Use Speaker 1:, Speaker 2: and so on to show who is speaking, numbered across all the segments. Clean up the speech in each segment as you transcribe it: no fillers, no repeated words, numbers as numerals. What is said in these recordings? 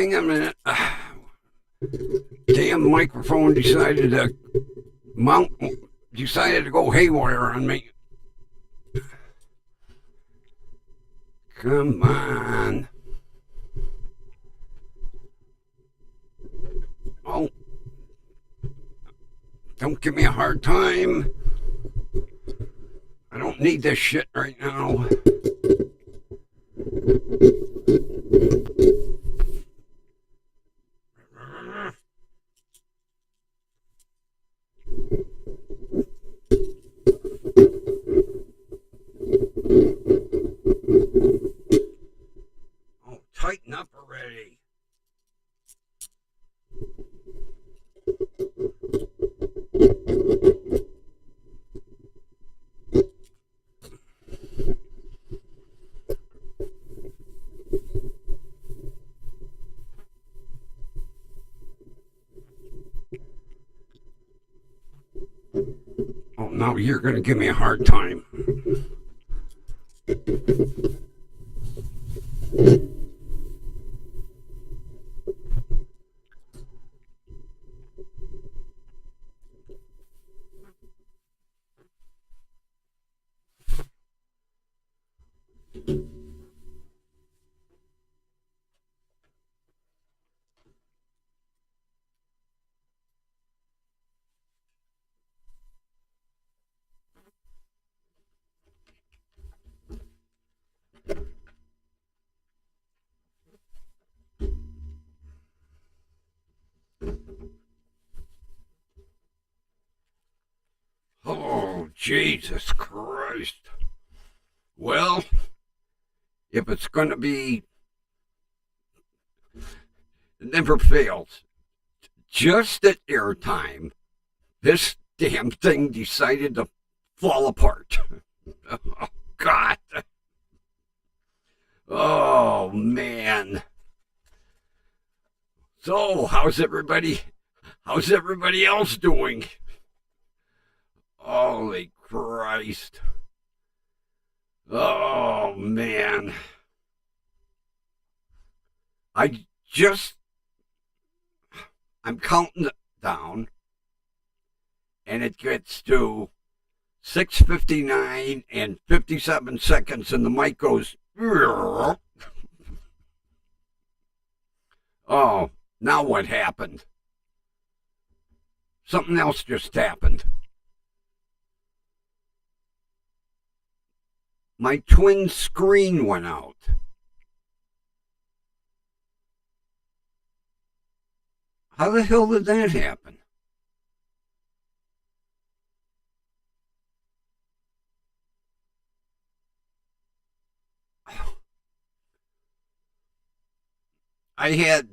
Speaker 1: Hang on a minute. Damn microphone decided to go haywire on me. Come on. Oh. Don't give me a hard time. I don't need this shit right now. Oh, tighten up already. Oh, now you're going to give me a hard time. Oh, Jesus Christ. Well, if it's going to be, it never fails. Just at airtime, this damn thing decided to fall apart. Oh, God. Oh, man. So, how's everybody else doing? Holy Christ. Oh, man. I'm counting down, and it gets to 6:59 and 57 seconds, and the mic goes, oh, now what happened? Something else just happened. My twin screen went out. How the hell did that happen? I had,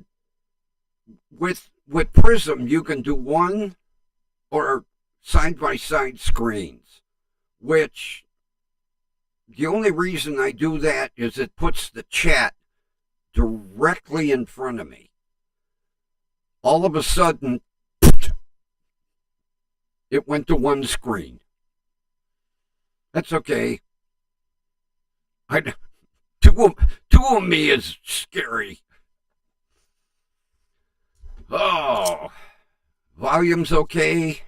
Speaker 1: with Prism, you can do one or side-by-side screens, which the only reason I do that is it puts the chat directly in front of me. All of a sudden, it went to one screen. That's okay. Two of me is scary. Oh, volume's okay.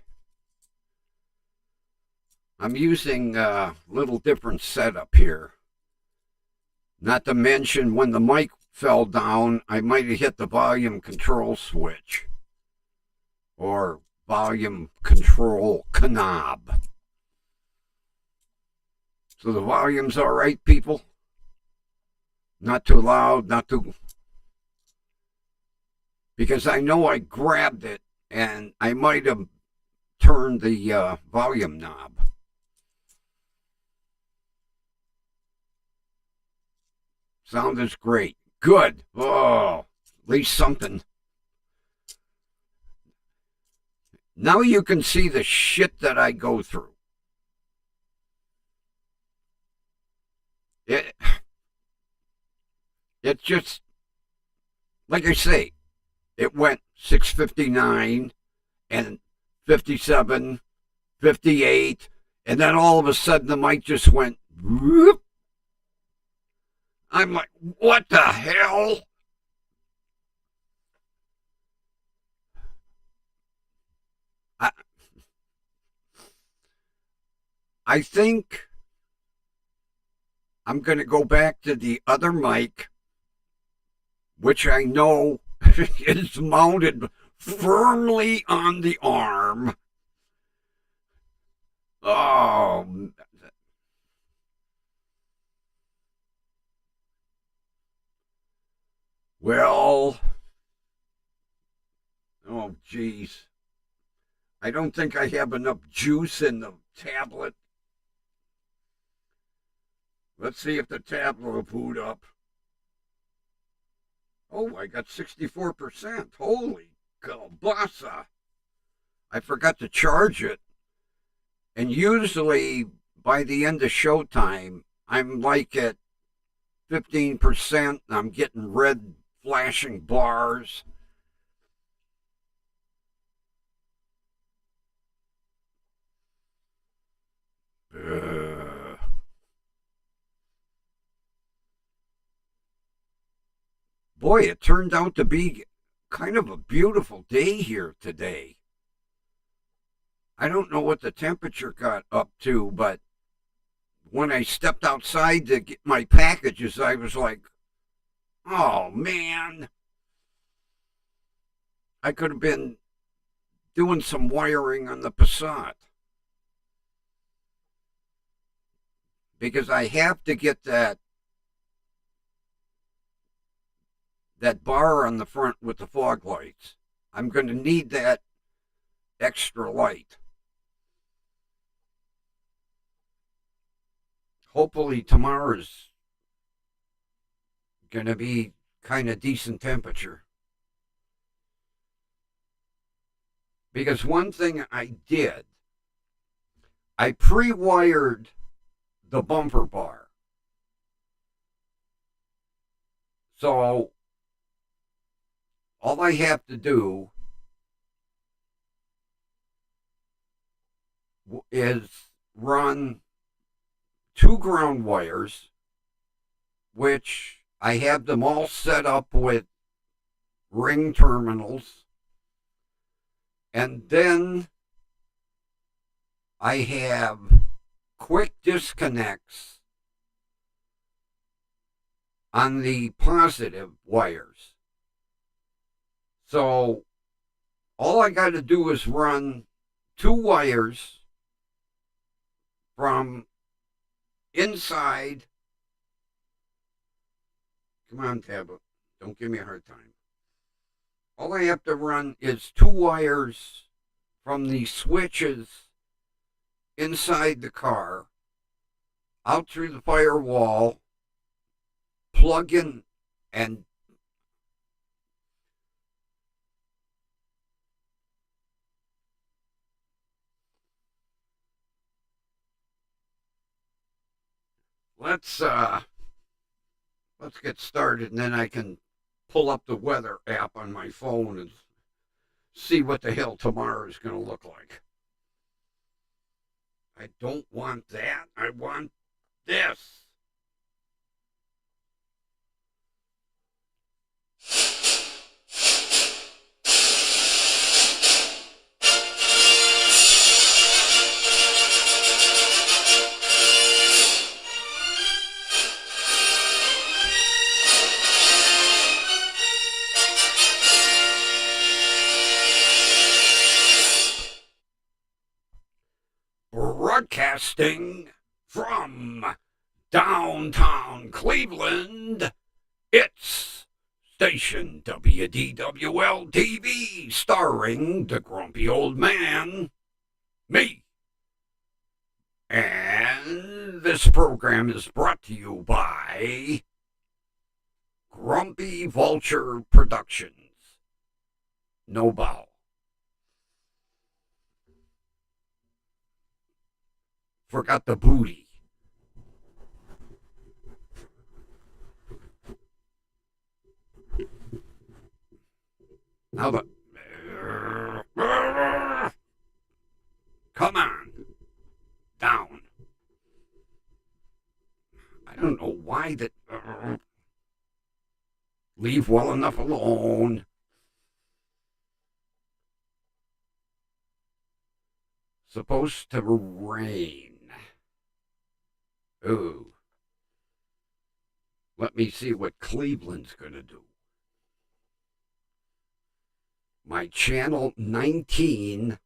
Speaker 1: I'm using a little different setup here. Not to mention, when the mic fell down, I might have hit the volume control switch or volume control knob. So the volume's all right, people. Not too loud, not too... Because I know I grabbed it and I might have turned the volume knob. Sound is great. Good. Oh, at least something. Now you can see the shit that I go through. It's just, like I say, it went 6:59 and 57, 58, and then all of a sudden the mic just went whoop. I'm like, what the hell? I think I'm going to go back to the other mic, which I know is mounted firmly on the arm. Oh, well, oh, geez. I don't think I have enough juice in the tablet. Let's see if the tablet will boot up. Oh, I got 64%. Holy kielbasa. I forgot to charge it. And usually by the end of showtime, I'm like at 15%. I'm getting red flashing bars. Uh, Boy, it turned out to be kind of a beautiful day here today. I don't know what the temperature got up to, but when I stepped outside to get my packages, I was like, oh man, I could have been doing some wiring on the Passat. Because I have to get that bar on the front with the fog lights. I'm going to need that extra light. Hopefully tomorrow's going to be kind of decent temperature. Because one thing I did, I pre-wired the bumper bar. So all I have to do is run 2 ground wires, which I have them all set up with ring terminals. And then I have quick disconnects on the positive wires. So all I got to do is run 2 wires from inside. Come on, tablet. Don't give me a hard time. All I have to run is 2 wires from the switches inside the car, out through the firewall, plug in, and let's get started, and then I can pull up the weather app on my phone and see what the hell tomorrow is going to look like. I don't want that. I want this. Broadcasting from downtown Cleveland, it's station WDWL TV, starring the grumpy old man, me. And this program is brought to you by Grumpy Vulture Productions. No bow. Forgot the booty. Now the... Come on. Down. I don't know why that... Leave well enough alone. Supposed to rain. Ooh, let me see what Cleveland's going to do. My channel 19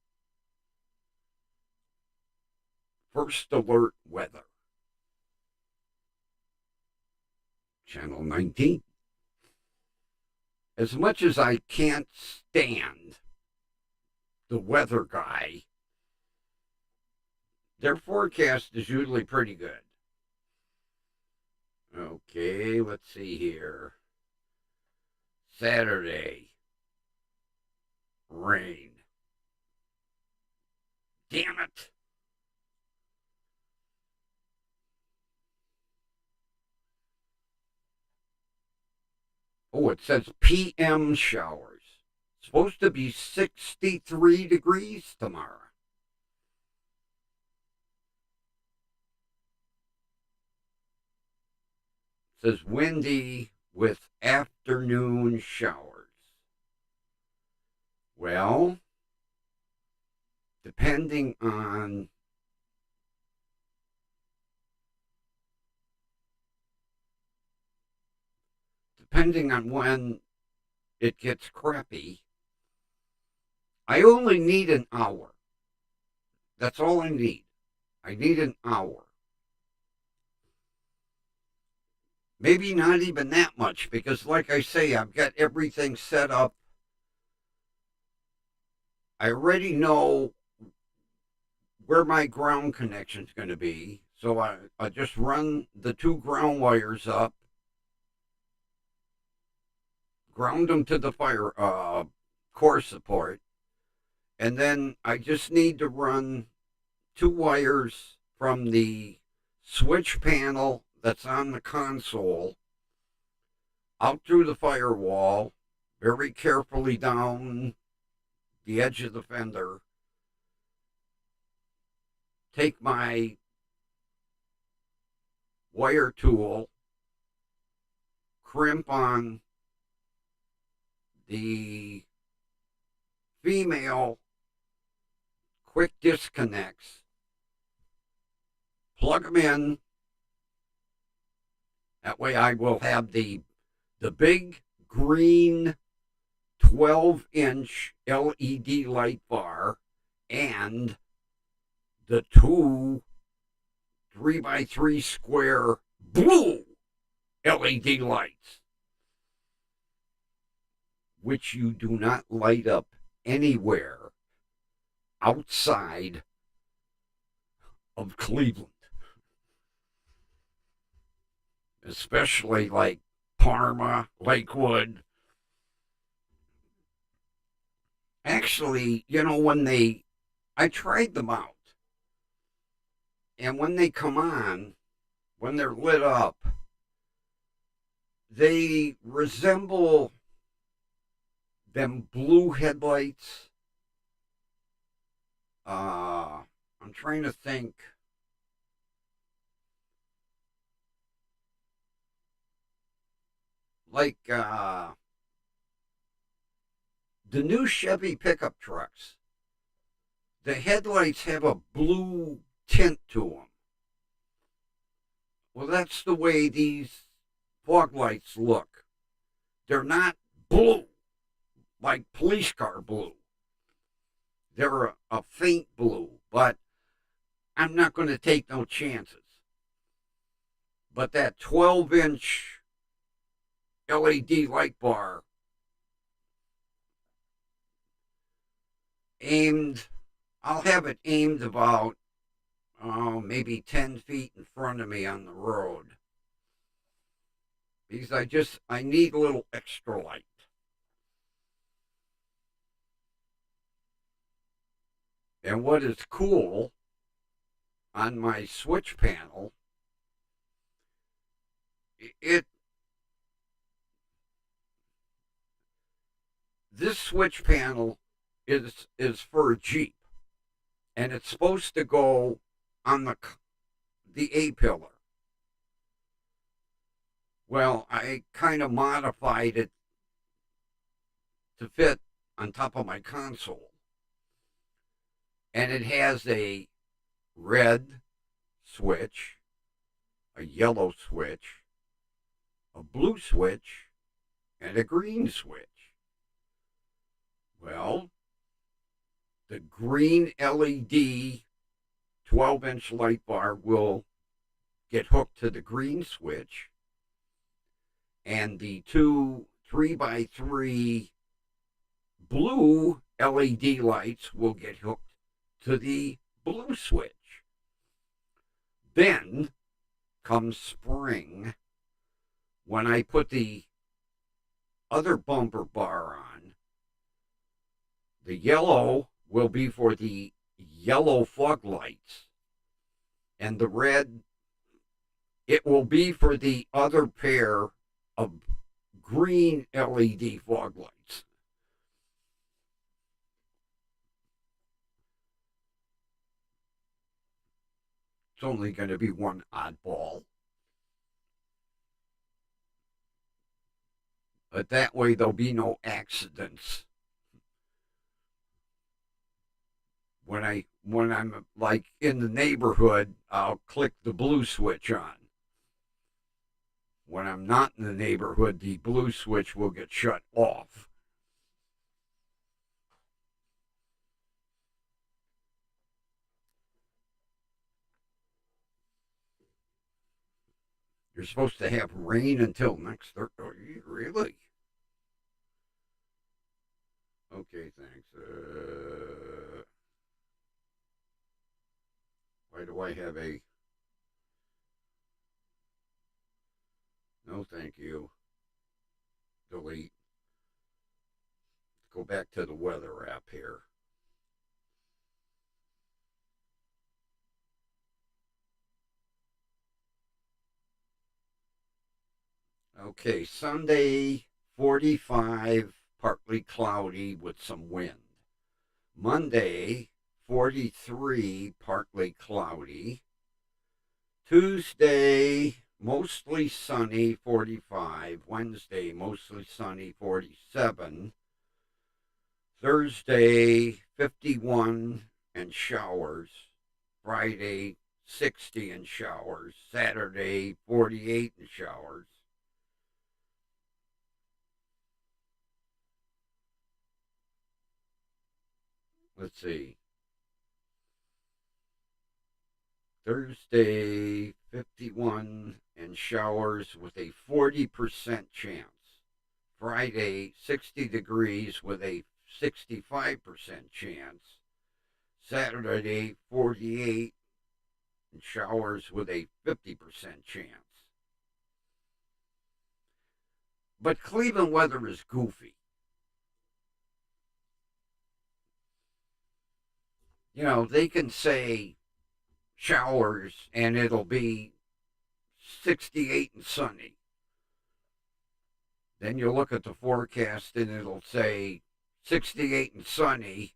Speaker 1: first alert weather. Channel 19. As much as I can't stand the weather guy, their forecast is usually pretty good. Okay, let's see here. Saturday. Rain. Damn it. Oh, it says PM showers. It's supposed to be 63 degrees tomorrow. It says windy with afternoon showers. Well, depending on when it gets crappy, I only need an hour. That's all I need. I need an hour. Maybe not even that much, because like I say, I've got everything set up. I already know where my ground connection is going to be. So I just run the 2 ground wires up, ground them to the fire core support, and then I just need to run 2 wires from the switch panel that's on the console out through the firewall, very carefully down the edge of the fender, take my wire tool, crimp on the female quick disconnects, plug them in. That way I will have the big green 12-inch LED light bar and the 2 3x3 square blue LED lights, which you do not light up anywhere outside of Cleveland, especially like Parma, Lakewood. Actually, I tried them out. And when they come on, when they're lit up, they resemble them blue headlights. I'm trying to think. Like the new Chevy pickup trucks, the headlights have a blue tint to them. Well, that's the way these fog lights look. They're not blue, like police car blue. They're a faint blue, but I'm not going to take no chances. But that 12-inch LED light bar I'll have it aimed about, maybe 10 feet in front of me on the road. Because I need a little extra light. And what is cool on my switch panel, this switch panel is for a Jeep, and it's supposed to go on the A pillar. Well, I kind of modified it to fit on top of my console, and it has a red switch, a yellow switch, a blue switch, and a green switch. Well, the green LED 12-inch light bar will get hooked to the green switch, and the two 3x3 blue LED lights will get hooked to the blue switch. Then comes spring, when I put the other bumper bar on. The yellow will be for the yellow fog lights, and the red, it will be for the other pair of green LED fog lights. It's only going to be one oddball. But that way there'll be no accidents. When I'm like in the neighborhood, I'll click the blue switch on. When I'm not in the neighborhood, the blue switch will get shut off. You're supposed to have rain until next Thursday. Really? Okay, thanks. Why do I have a... No, thank you. Delete. Go back to the weather app here. Okay, Sunday, 45, partly cloudy with some wind. Monday, 43, partly cloudy. Tuesday, mostly sunny, 45. Wednesday, mostly sunny, 47. Thursday, 51 and showers. Friday, 60 and showers. Saturday, 48 and showers. Let's see. Thursday, 51 and showers with a 40% chance. Friday, 60 degrees with a 65% chance. Saturday, 48 and showers with a 50% chance. But Cleveland weather is goofy. You know, they can say showers and it'll be 68 and sunny. Then you look at the forecast and it'll say 68 and sunny,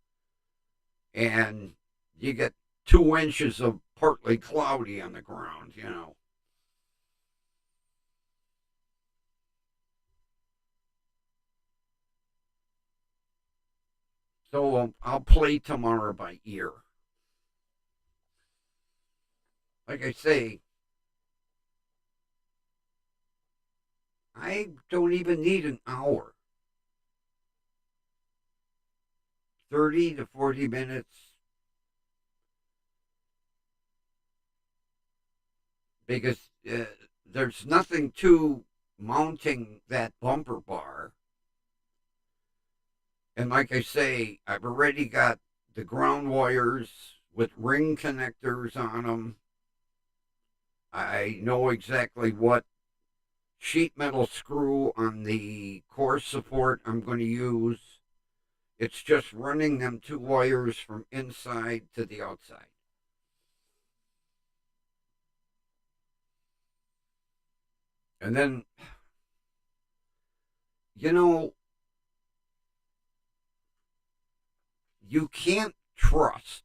Speaker 1: and you get 2 inches of partly cloudy on the ground, you know. So I'll play tomorrow by ear. Like I say, I don't even need an hour. 30 to 40 minutes. Because there's nothing to mounting that bumper bar. And like I say, I've already got the ground wires with ring connectors on them. I know exactly what sheet metal screw on the core support I'm going to use. It's just running them 2 wires from inside to the outside. And then, you know, you can't trust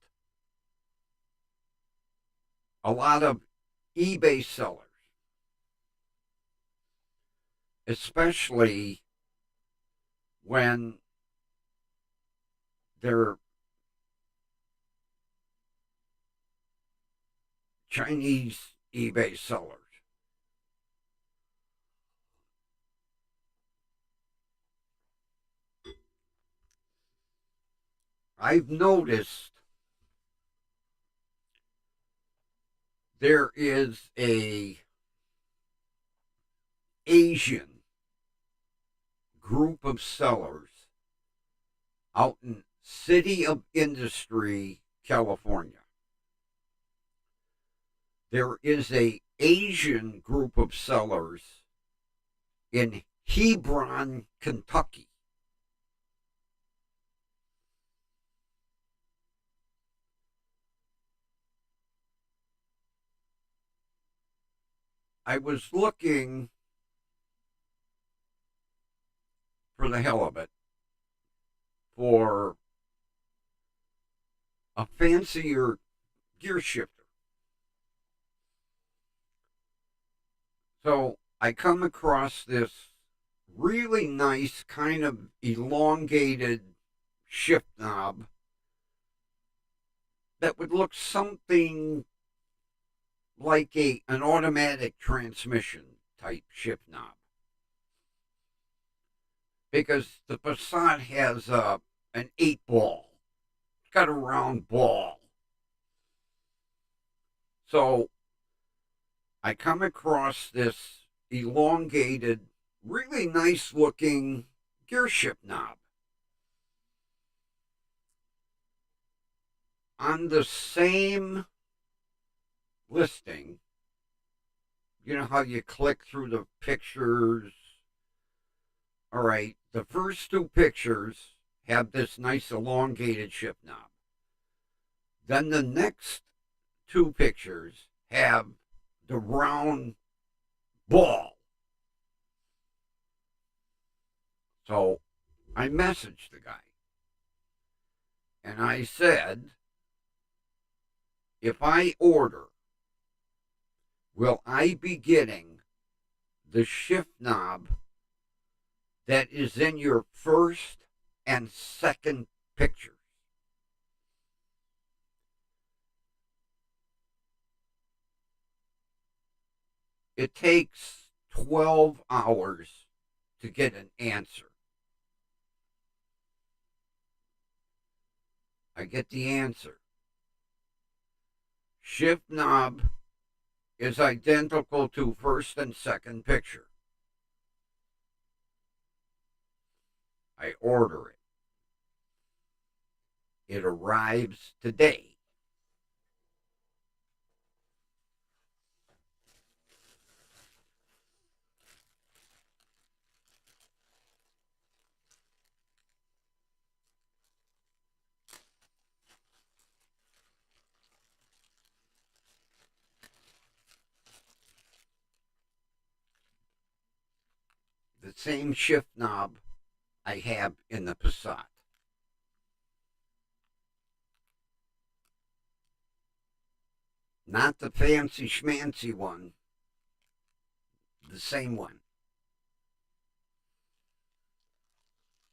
Speaker 1: a lot of eBay sellers, especially when they're Chinese eBay sellers. I've noticed there is a Asian group of sellers out in City of Industry, California. There is a Asian group of sellers in Hebron, Kentucky. I was looking for the hell of it for a fancier gear shifter. So I come across this really nice kind of elongated shift knob that would look something like an automatic transmission type shift knob. Because the Passat has an 8-ball. It's got a round ball. So I come across this elongated, really nice looking gear shift knob. On the same listing, you know how you click through the pictures? All right, the first two pictures have this nice elongated shift knob. Then the next two pictures have the round ball. So I messaged the guy and I said, if I order, will I be getting the shift knob that is in your first and second pictures? It takes 12 hours to get an answer. I get the answer. Shift knob is identical to first and second picture. I order it. It arrives today. The same shift knob I have in the Passat. Not the fancy schmancy one, the same one.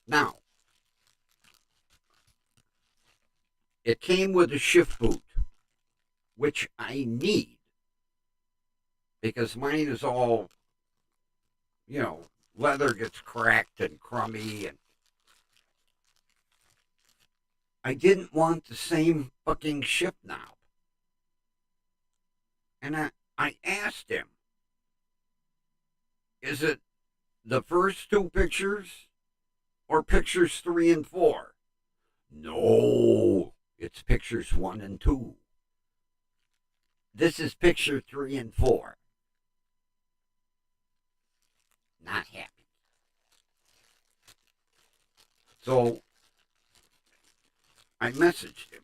Speaker 1: Now, it came with a shift boot, which I need because mine is all, leather gets cracked and crummy, and I didn't want the same fucking shift knob. And I asked him, is it the first two pictures or pictures 3 and 4? No, it's pictures 1 and 2. This is picture 3 and 4. Not happy. So I messaged him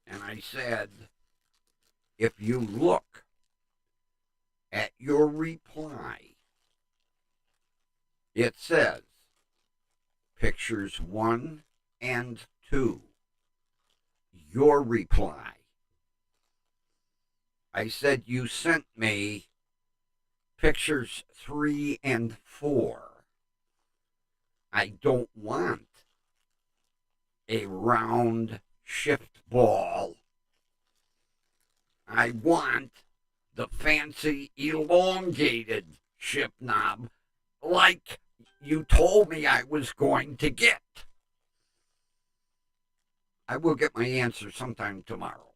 Speaker 1: and I said, if you look at your reply, it says pictures 1 and 2. Your reply. I said you sent me pictures 3 and 4. I don't want a round shift ball. I want the fancy elongated shift knob like you told me I was going to get. I will get my answer sometime tomorrow.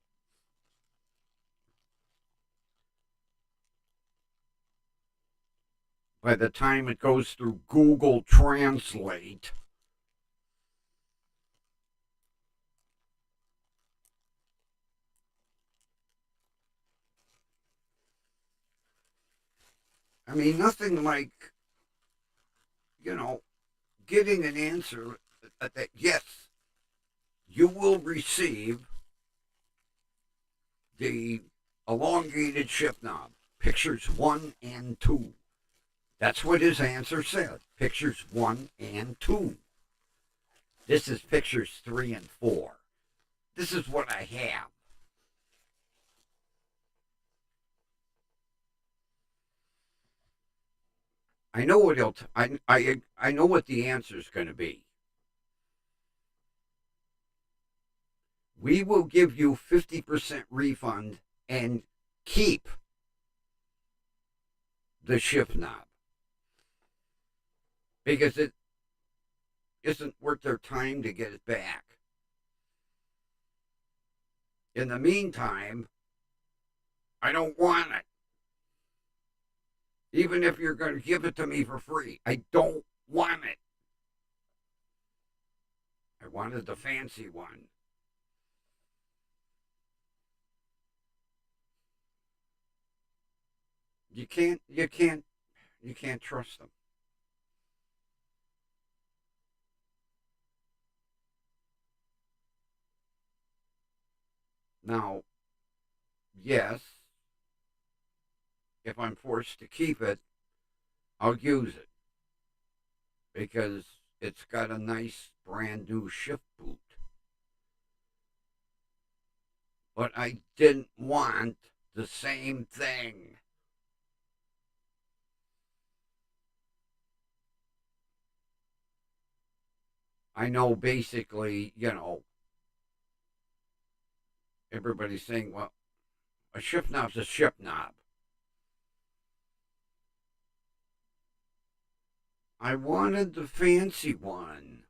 Speaker 1: By the time it goes through Google Translate, I mean, nothing like, you know, getting an answer that, yes, you will receive the elongated shift knob, pictures 1 and 2. That's what his answer said, pictures 1 and 2. This is pictures 3 and 4. This is what I have. I know what he'll. I know what the answer is going to be. We will give you 50% refund and keep the shift knob because it isn't worth their time to get it back. In the meantime, I don't want it. Even if you're going to give it to me for free, I don't want it. I wanted the fancy one. You can't trust them. Now, yes, if I'm forced to keep it, I'll use it because it's got a nice brand new shift boot. But I didn't want the same thing. I know basically, everybody's saying, well, a shift knob's a shift knob. I wanted the fancy one.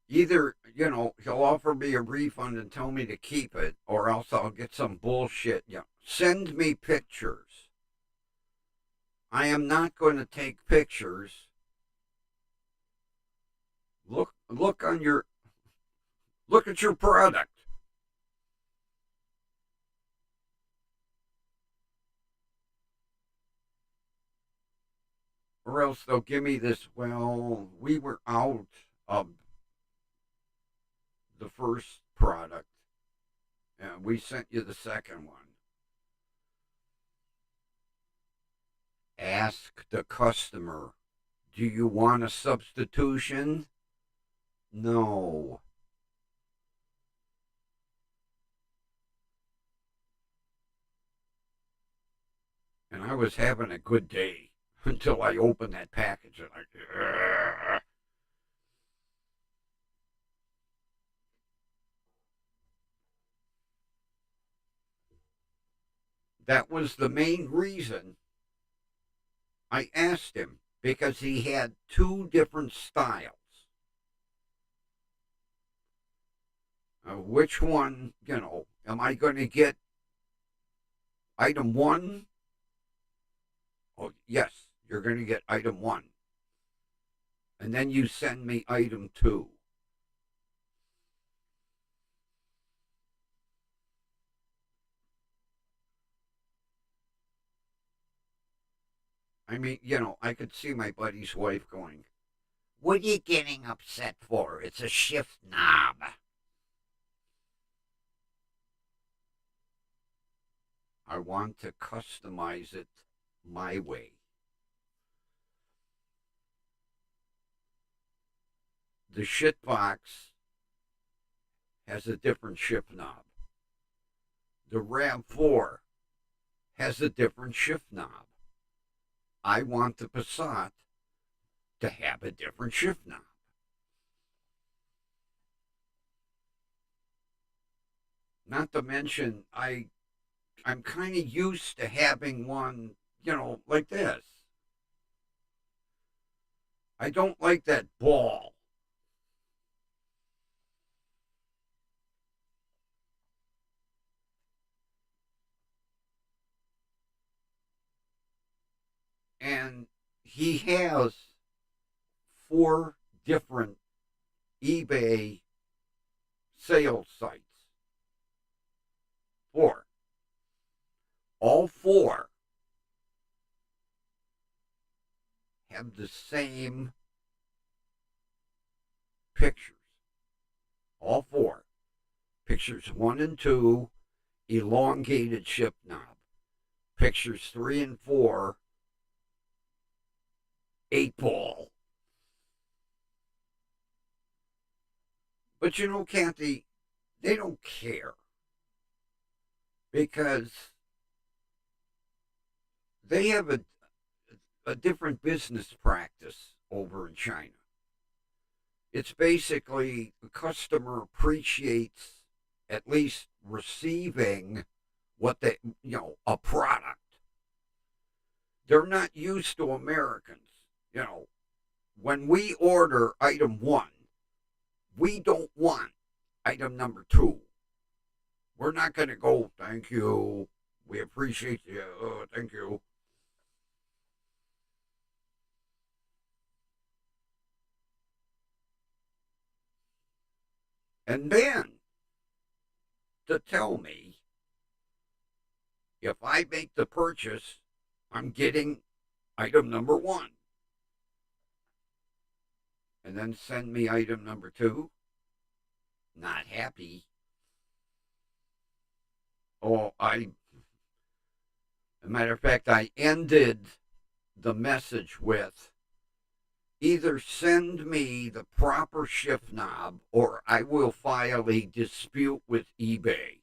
Speaker 1: Either, he'll offer me a refund and tell me to keep it, or else I'll get some bullshit. Send me pictures. I am not going to take pictures. Look at your product. Or else they'll give me this, well, we were out of the first product and we sent you the second one. Ask the customer, do you want a substitution? No. And I was having a good day until I opened that package and I. That was the main reason I asked him, because he had 2 different styles. Which one, am I going to get item 1? Oh, yes, you're going to get item 1. And then you send me item 2. I mean, I could see my buddy's wife going, what are you getting upset for? It's a shift knob. I want to customize it my way. The shit box has a different shift knob. The RAV4 has a different shift knob. I want the Passat to have a different shift knob. Not to mention, I'm kind of used to having one like this. I don't like that ball. And he has 4 different eBay sales sites. 4. All 4 have the same pictures. All 4. Pictures 1 and 2, elongated ship knob. Pictures 3 and 4, 8-ball. But Kathy, they don't care because they have a different business practice over in China. It's basically the customer appreciates at least receiving what they, a product. They're not used to Americans. When we order item 1, we don't want item number 2. We're not going to go, thank you. We appreciate you. Thank you. And then to tell me if I make the purchase, I'm getting item number 1. And then send me item number 2. Not happy. Oh, as a matter of fact, I ended the message with either send me the proper shift knob or I will file a dispute with eBay.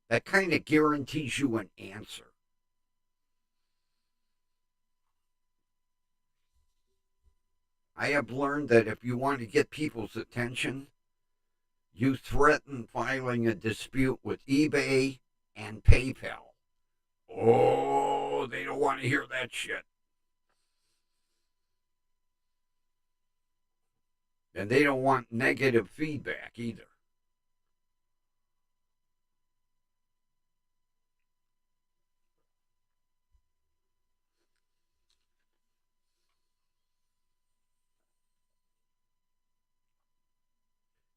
Speaker 1: That kind of guarantees you an answer. I have learned that if you want to get people's attention, you threaten filing a dispute with eBay and PayPal. Oh, they don't want to hear that shit. And they don't want negative feedback either.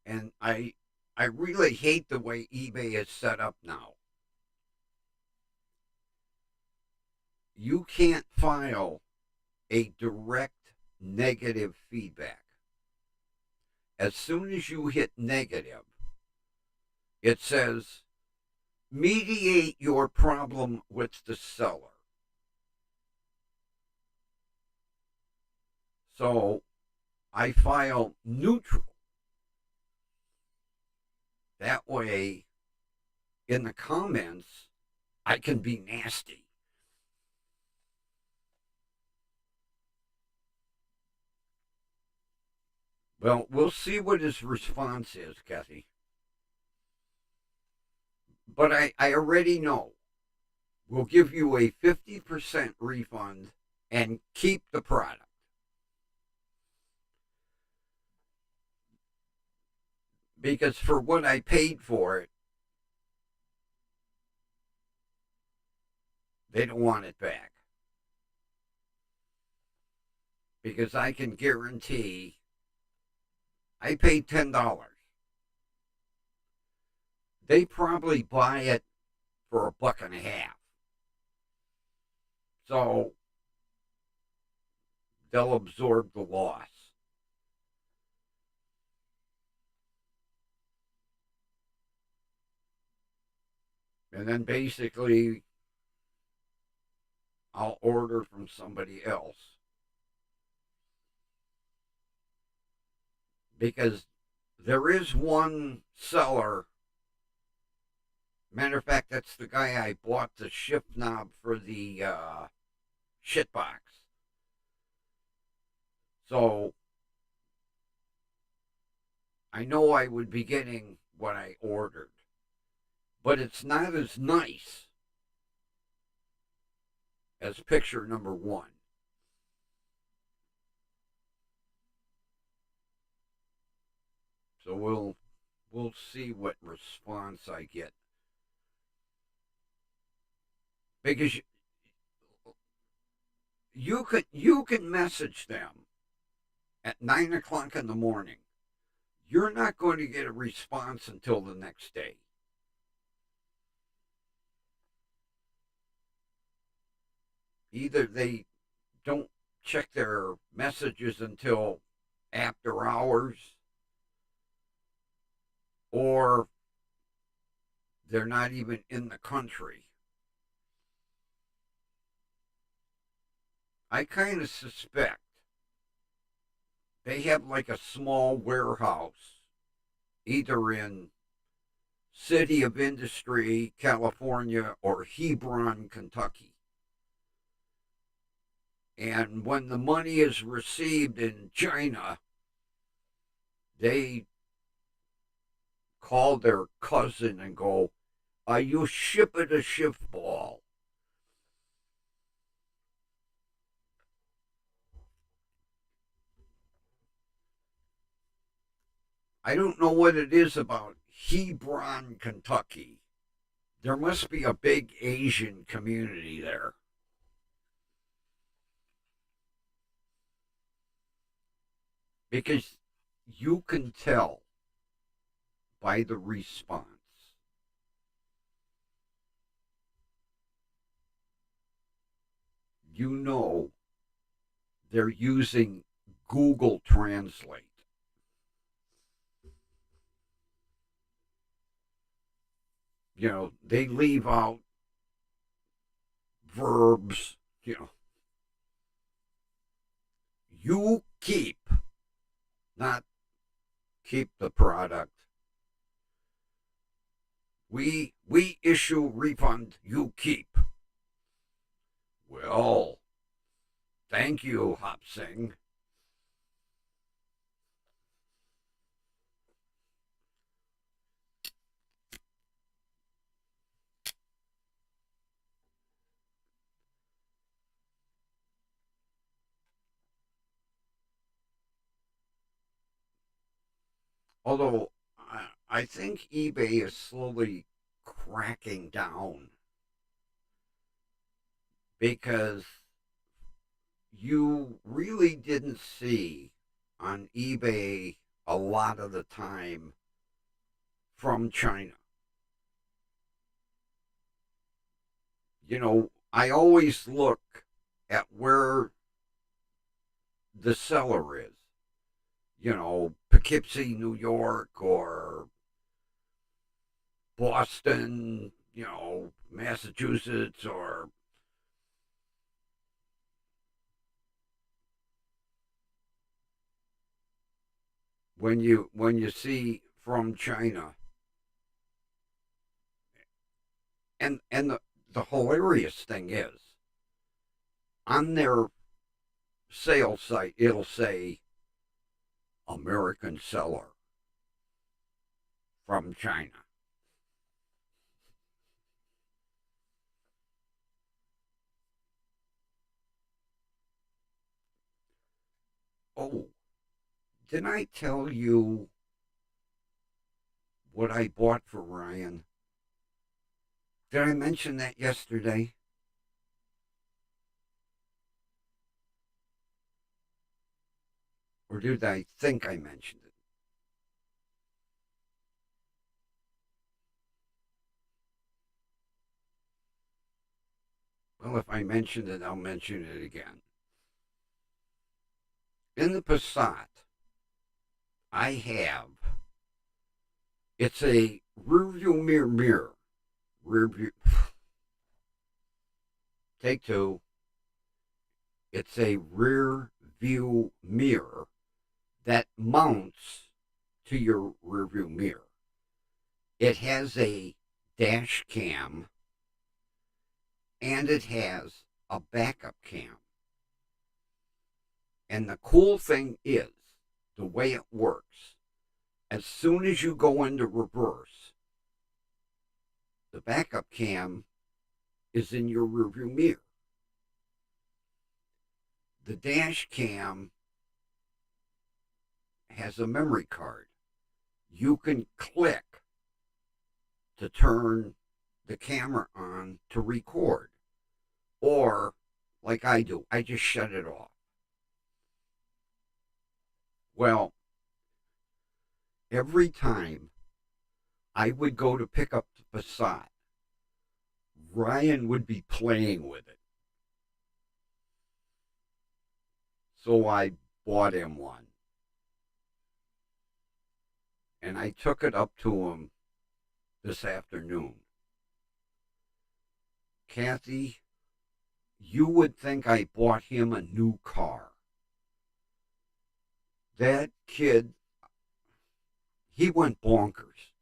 Speaker 1: And I really hate the way eBay is set up now. You can't file a direct negative feedback. As soon as you hit negative, it says mediate your problem with the seller. So I file neutral. That way, in the comments, I can be nasty. Well, we'll see what his response is, Kathy. But I already know. We'll give you a 50% refund and keep the product. Because for what I paid for it, they don't want it back. Because I can guarantee I paid $10. They probably buy it for $1.50. So they'll absorb the loss. And then basically, I'll order from somebody else. Because there is one seller. Matter of fact, that's the guy I bought the shift knob for the shit box. So I know I would be getting what I ordered. But it's not as nice as picture number 1. So we'll see what response I get, because you can message them at 9 o'clock in the morning. You're not going to get a response until the next day. Either they don't check their messages until after hours, or they're not even in the country. I kind of suspect they have like a small warehouse, either in City of Industry, California, or Hebron, Kentucky. And when the money is received in China, they call their cousin and go, you ship it a shift ball. I don't know what it is about Hebron, Kentucky. There must be a big Asian community there. Because you can tell by the response. You know they're using Google Translate. You know, they leave out verbs, you keep, not keep the product. We issue refund, you keep. Well, thank you, Hop Sing. Although I think eBay is slowly cracking down, because you really didn't see on eBay a lot of the time from China. I always look at where the seller is. Poughkeepsie, New York, or Boston, Massachusetts, or when you see from China. And the hilarious thing is, on their sales site, it'll say American seller from China. Oh, didn't I tell you what I bought for Ryan? Did I mention that yesterday? Or did I think I mentioned it? Well, if I mentioned it, I'll mention it again. In the Passat, I have, it's a rear view mirror. Rear view. Take two. It's a rear view mirror that mounts to your rear view mirror. It has a dash cam, and it has a backup cam. And the cool thing is, the way it works, as soon as you go into reverse, the backup cam is in your rearview mirror. the dash cam has a memory card. You can click to turn the camera on to record. Or, like I do, I just shut it off. Well, every time I would go to pick up the Passat, Ryan would be playing with it. So I bought him one. And I took it up to him this afternoon. Kathy, you would think I bought him a new car. That kid, he went bonkers.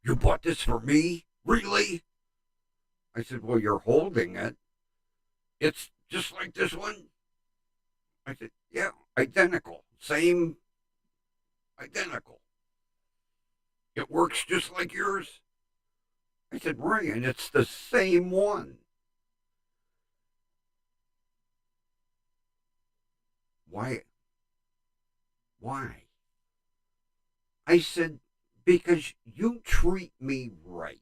Speaker 1: You bought this for me? Really? I said, well, you're holding it. It's just like this one. I said, yeah, identical. Same, identical. It works just like yours. I said, Ryan, it's the same one. Why? Why? I said, because you treat me right.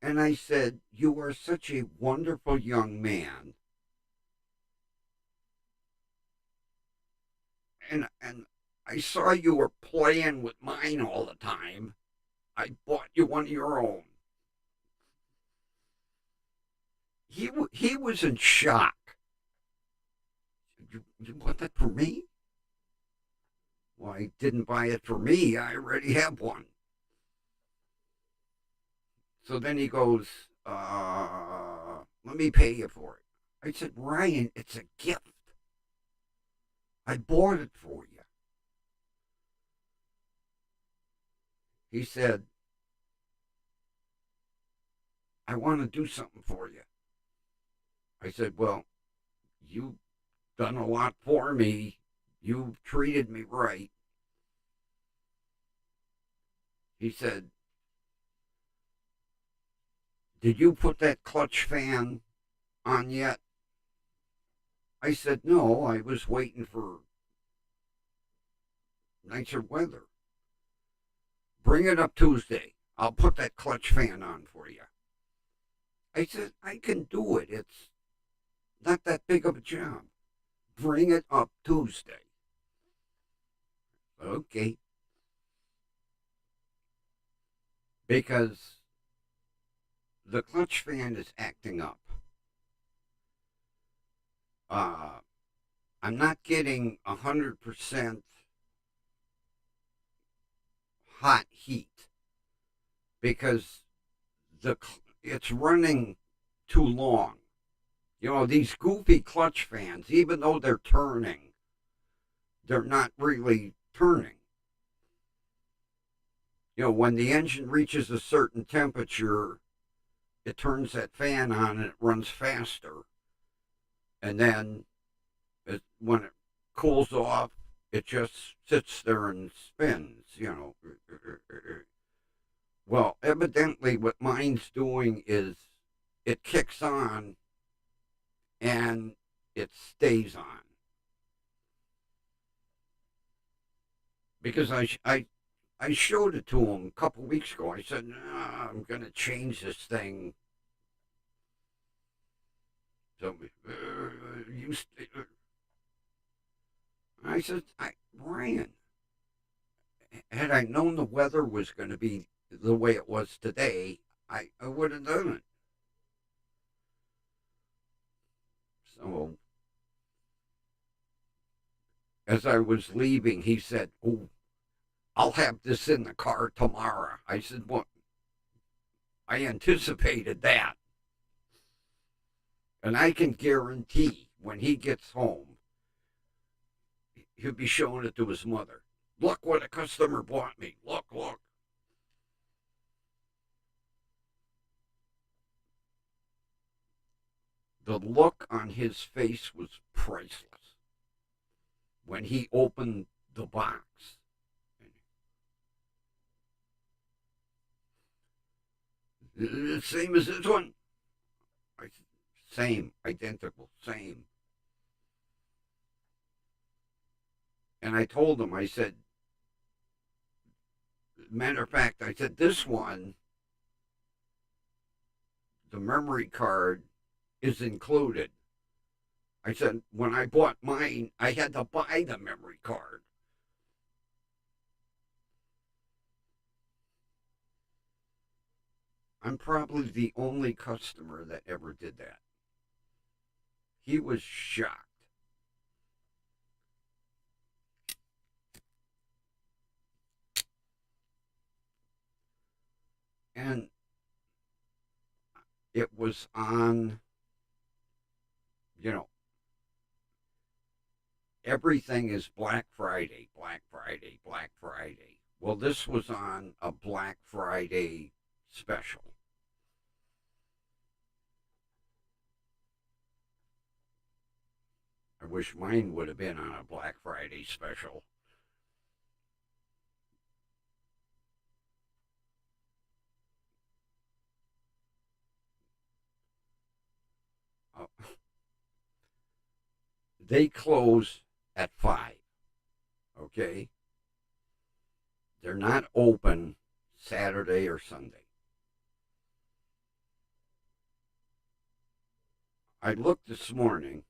Speaker 1: And I said, you are such a wonderful young man. And I saw you were playing with mine all the time. I bought you one of your own. He was in shock. You bought that for me? Well, I didn't buy it for me. I already have one. So then he goes, let me pay you for it. I said, Ryan, it's a gift. I bought it for you. He said, I want to do something for you. I said, well, you've done a lot for me. You've treated me right. He said, did you put that clutch fan on yet? I said, no, I was waiting for nicer weather. Bring it up Tuesday. I'll put that clutch fan on for you. I said, I can do it. It's not that big of a job. Bring it up Tuesday. Okay. Because the clutch fan is acting up. I'm not getting 100% hot heat because it's running too long. You know, these goofy clutch fans, even though they're turning, they're not really turning. You know, when the engine reaches a certain temperature, it turns that fan on and it runs faster. And then when it cools off, it just sits there and spins, you know. Well, evidently what mine's doing is it kicks on and it stays on. Because I showed it to him a couple weeks ago. I said, nah, I'm going to change this thing. So, I said, Brian, had I known the weather was going to be the way it was today, I would have done it. So, as I was leaving, he said, oh, I'll have this in the car tomorrow. I said, well, I anticipated that. And I can guarantee when he gets home, he'll be showing it to his mother. Look what a customer bought me. Look, look. The look on his face was priceless when he opened the box. Same as this one. Same, identical, same. And I told him, I said, matter of fact, I said, this one, the memory card is included. I said, when I bought mine, I had to buy the memory card. I'm probably the only customer that ever did that. He was shocked. And it was on, you know, everything is Black Friday, Black Friday, Black Friday. Well, this was on a Black Friday special. I wish mine would have been on a Black Friday special. Uh, they close at 5, okay? They're not open Saturday or Sunday. I looked this morning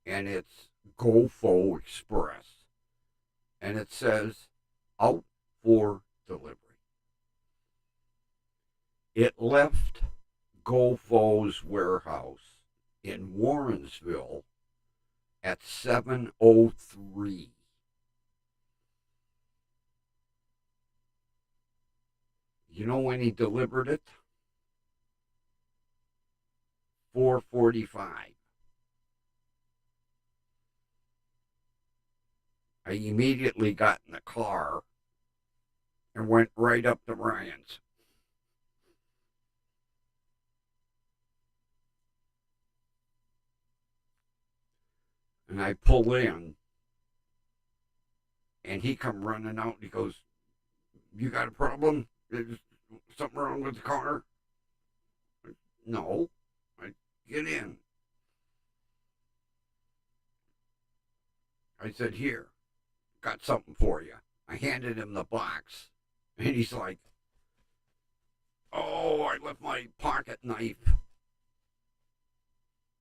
Speaker 1: and it's GoFo Express and it says out for delivery. It left GoFo's warehouse in Warrensville at 7:03. You know when he delivered it? 4:45. I immediately got in the car and went right up to Ryan's. And I pull in, and he come running out, and he goes, "You got a problem? Is something wrong with the car?" No. I get in. I said, "Here, got something for you." I handed him the box, and he's like, "Oh, I left my pocket knife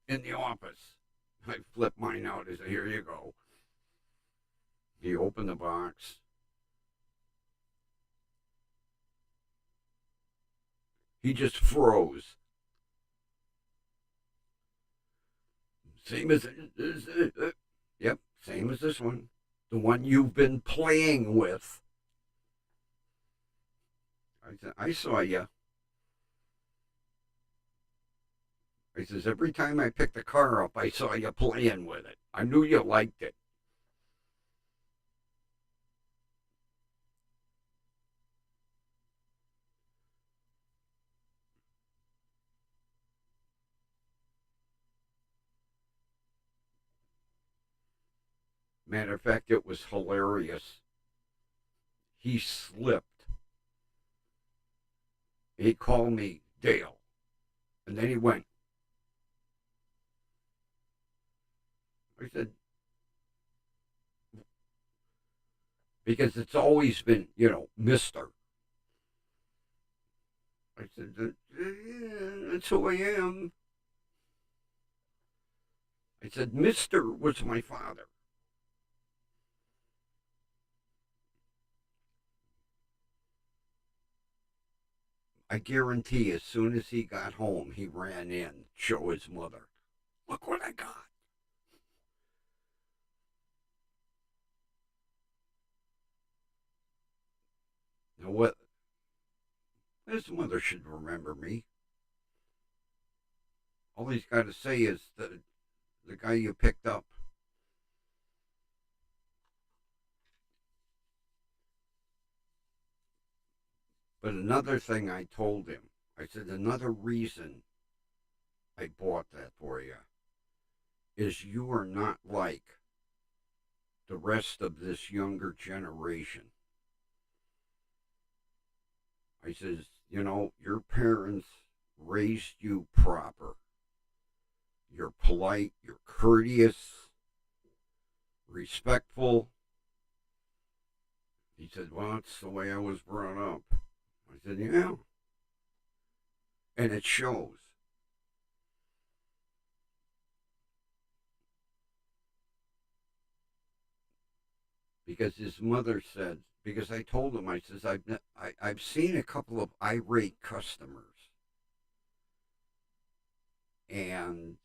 Speaker 1: in the office." I flipped mine out. I said, "Here you go." He opened the box. He just froze. Same as yep, same as this one. The one you've been playing with. I said, "I saw you." I says, "Every time I picked the car up, I saw you playing with it. I knew you liked it." Matter of fact, it was hilarious. He slipped. He called me Dale. And then he went. I said, because it's always been, Mr. I said, "That's who I am." I said, "Mr. was my father." I guarantee as soon as he got home, he ran in, show his mother. "Look what I got." Now what? His mother should remember me. All he's got to say is the guy you picked up. But another thing I told him, I said, another reason I bought that for you is you are not like the rest of this younger generation. I says, your parents raised you proper. You're polite, you're courteous, respectful. He said, well, it's the way I was brought up. I said, yeah. And it shows. Because his mother said, because I told him, I says, I've seen a couple of irate customers, and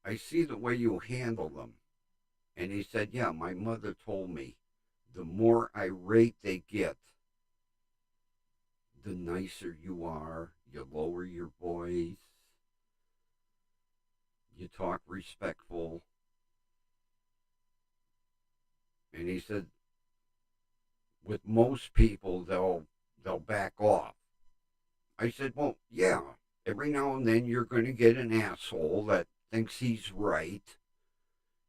Speaker 1: I see the way you handle them. And he said, yeah, my mother told me the more irate they get, the nicer you are. You lower your voice, you talk respectful. And he said, with most people, they'll back off. I said, well, yeah, every now and then you're going to get an asshole that thinks he's right,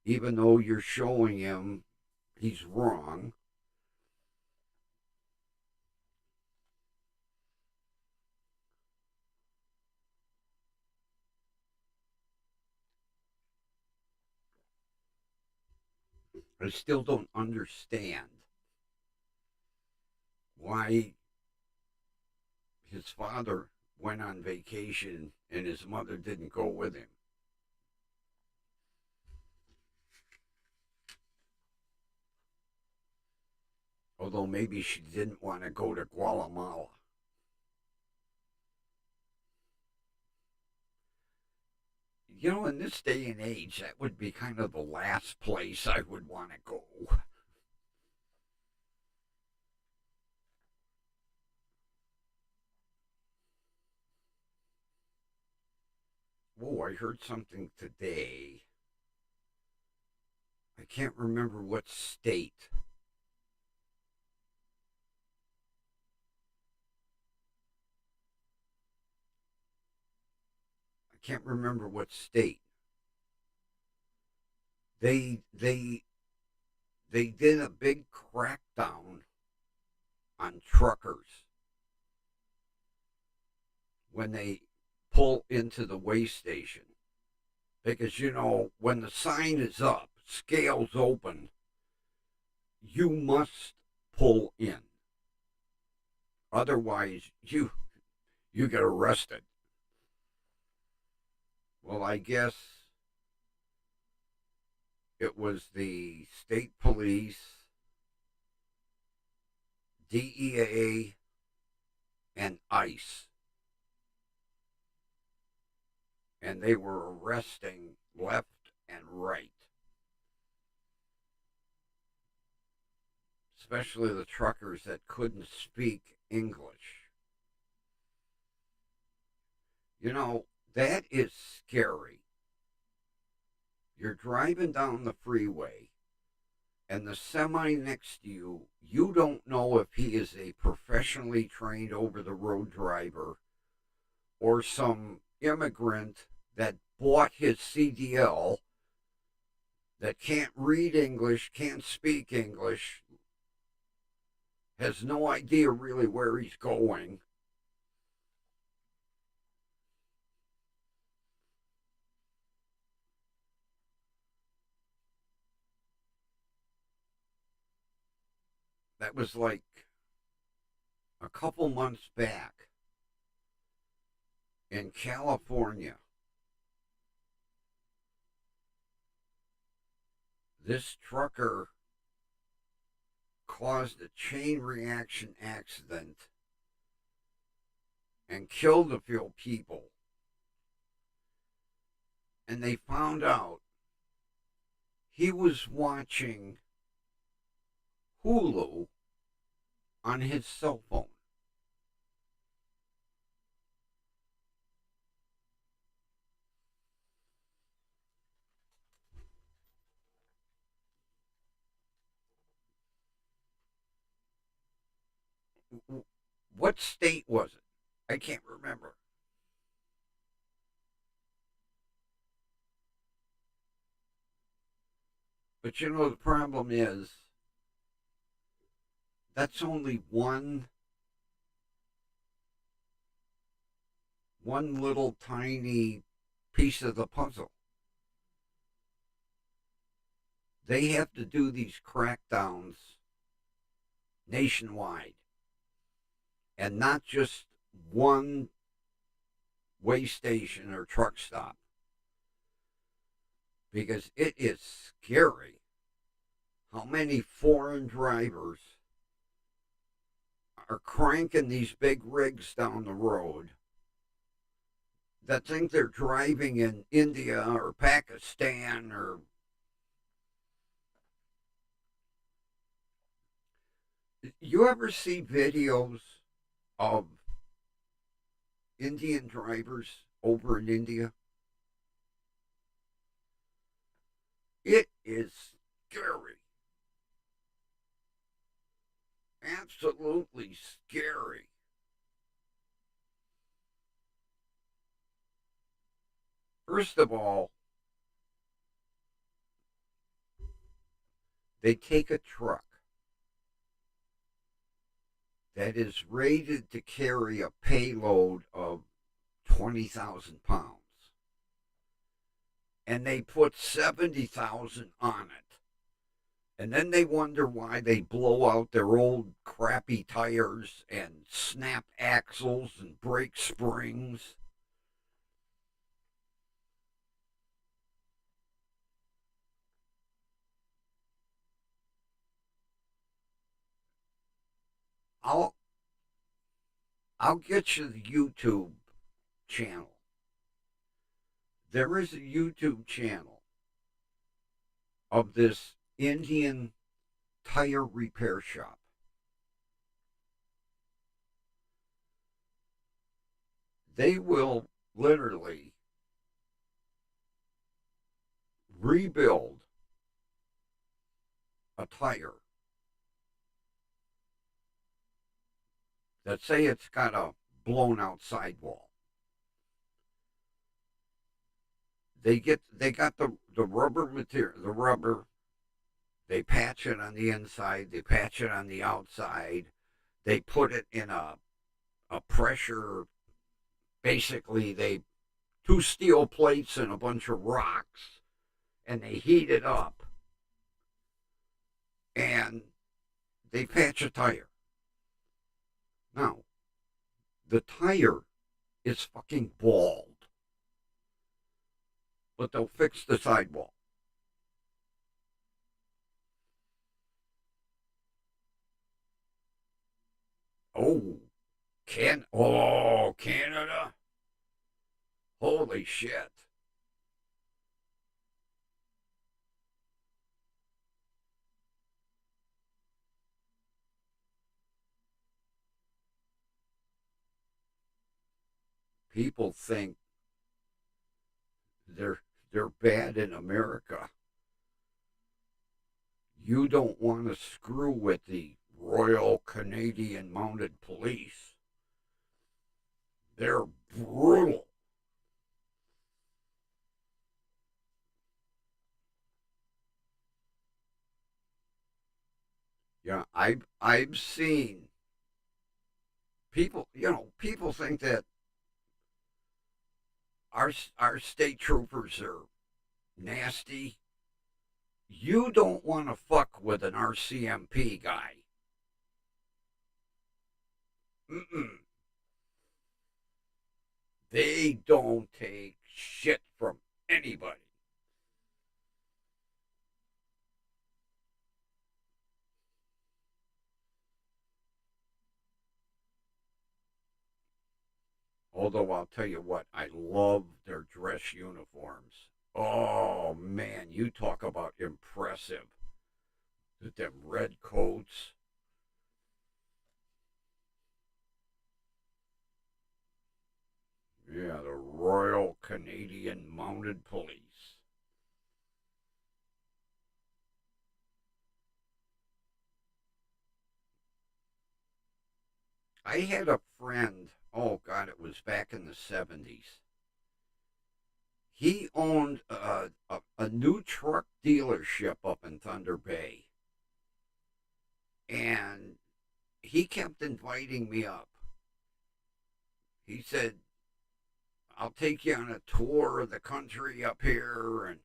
Speaker 1: even though you're showing him he's wrong. I still don't understand why his father went on vacation and his mother didn't go with him. Although maybe she didn't want to go to Guatemala. You know, in this day and age, that would be kind of the last place I would want to go. Oh, I heard something today. I can't remember what state. I can't remember what state. They they did a big crackdown on truckers when they pull into the way station. Because, you know, when the sign is up, scales open, you must pull in. Otherwise, you get arrested. Well, I guess it was the state police, DEA, and ICE. And they were arresting left and right, especially the truckers that couldn't speak English. You know, that is scary. You're driving down the freeway, and the semi next to you, you don't know if he is a professionally trained over the road driver or some immigrant that bought his CDL that can't read English, can't speak English, has no idea really where he's going. That was like a couple months back in California. This trucker caused a chain reaction accident and killed a few people. And they found out he was watching Hulu on his cell phone. What state was it? I can't remember. But you know, the problem is that's only one little tiny piece of the puzzle. They have to do these crackdowns nationwide, and not just one way station or truck stop, because it is scary how many foreign drivers are cranking these big rigs down the road that think they're driving in India or Pakistan or you ever see videos of Indian drivers over in India? It is scary. Absolutely scary. First of all, they take a truck that is rated to carry a payload of 20,000 pounds. And they put 70,000 on it. And then they wonder why they blow out their old crappy tires and snap axles and break springs. I'll get you the YouTube channel. There is a YouTube channel of this Indian tire repair shop. They will literally rebuild a tire that say it's got a blown out sidewall. They got the rubber material, the rubber. They patch it on the inside. They patch it on the outside. They put it in a pressure. Basically, they two steel plates and a bunch of rocks, and they heat it up, and they patch a tire. Now, the tire is fucking bald, but they'll fix the sidewall. Oh, Canada? Holy shit. People think they're bad in America. You don't want to screw with the Royal Canadian Mounted Police. They're brutal. Yeah, I've seen people. People think that our state troopers are nasty. You don't want to fuck with an RCMP guy. Mm-mm. They don't take shit from anybody. Although I'll tell you what, I love their dress uniforms. Oh man, you talk about impressive. Them red coats. Yeah, the Royal Canadian Mounted Police. I had a friend, oh God, it was back in the 70s. He owned a new truck dealership up in Thunder Bay. And he kept inviting me up. He said, I'll take you on a tour of the country up here. And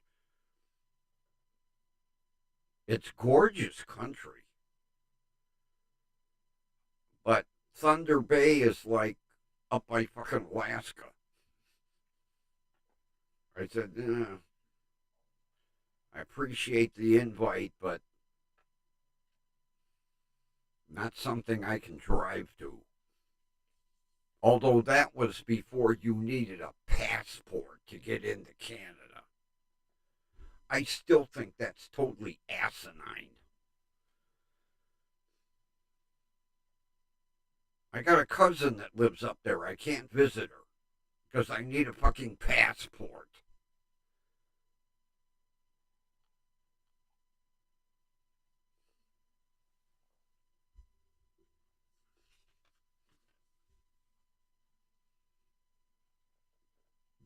Speaker 1: it's gorgeous country. But Thunder Bay is like up by fucking Alaska. I said, I appreciate the invite, but not something I can drive to. Although that was before you needed a passport to get into Canada. I still think that's totally asinine. I got a cousin that lives up there. I can't visit her because I need a fucking passport.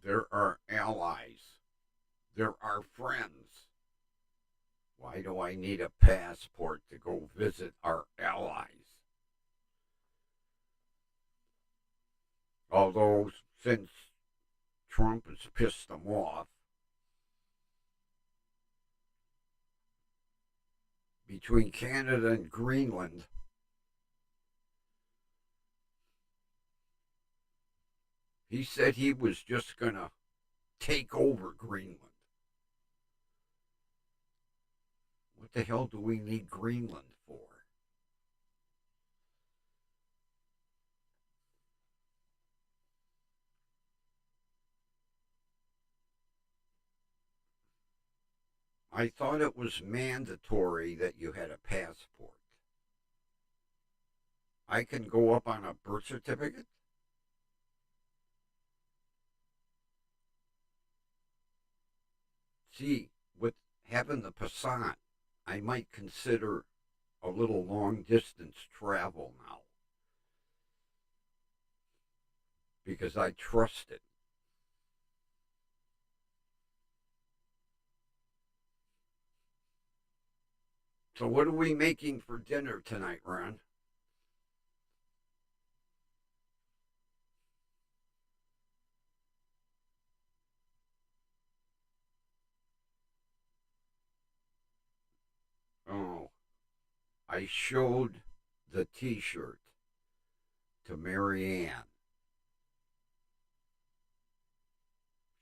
Speaker 1: There are allies. There are friends. Why do I need a passport to go visit our allies? Although, since Trump has pissed them off, between Canada and Greenland, he said he was just going to take over Greenland. What the hell do we need Greenland for? I thought it was mandatory that you had a passport. I can go up on a birth certificate? See, with having the Passat, I might consider a little long distance travel now because I trust it. So, what are we making for dinner tonight, Ron? Oh, I showed the t shirt to Marianne.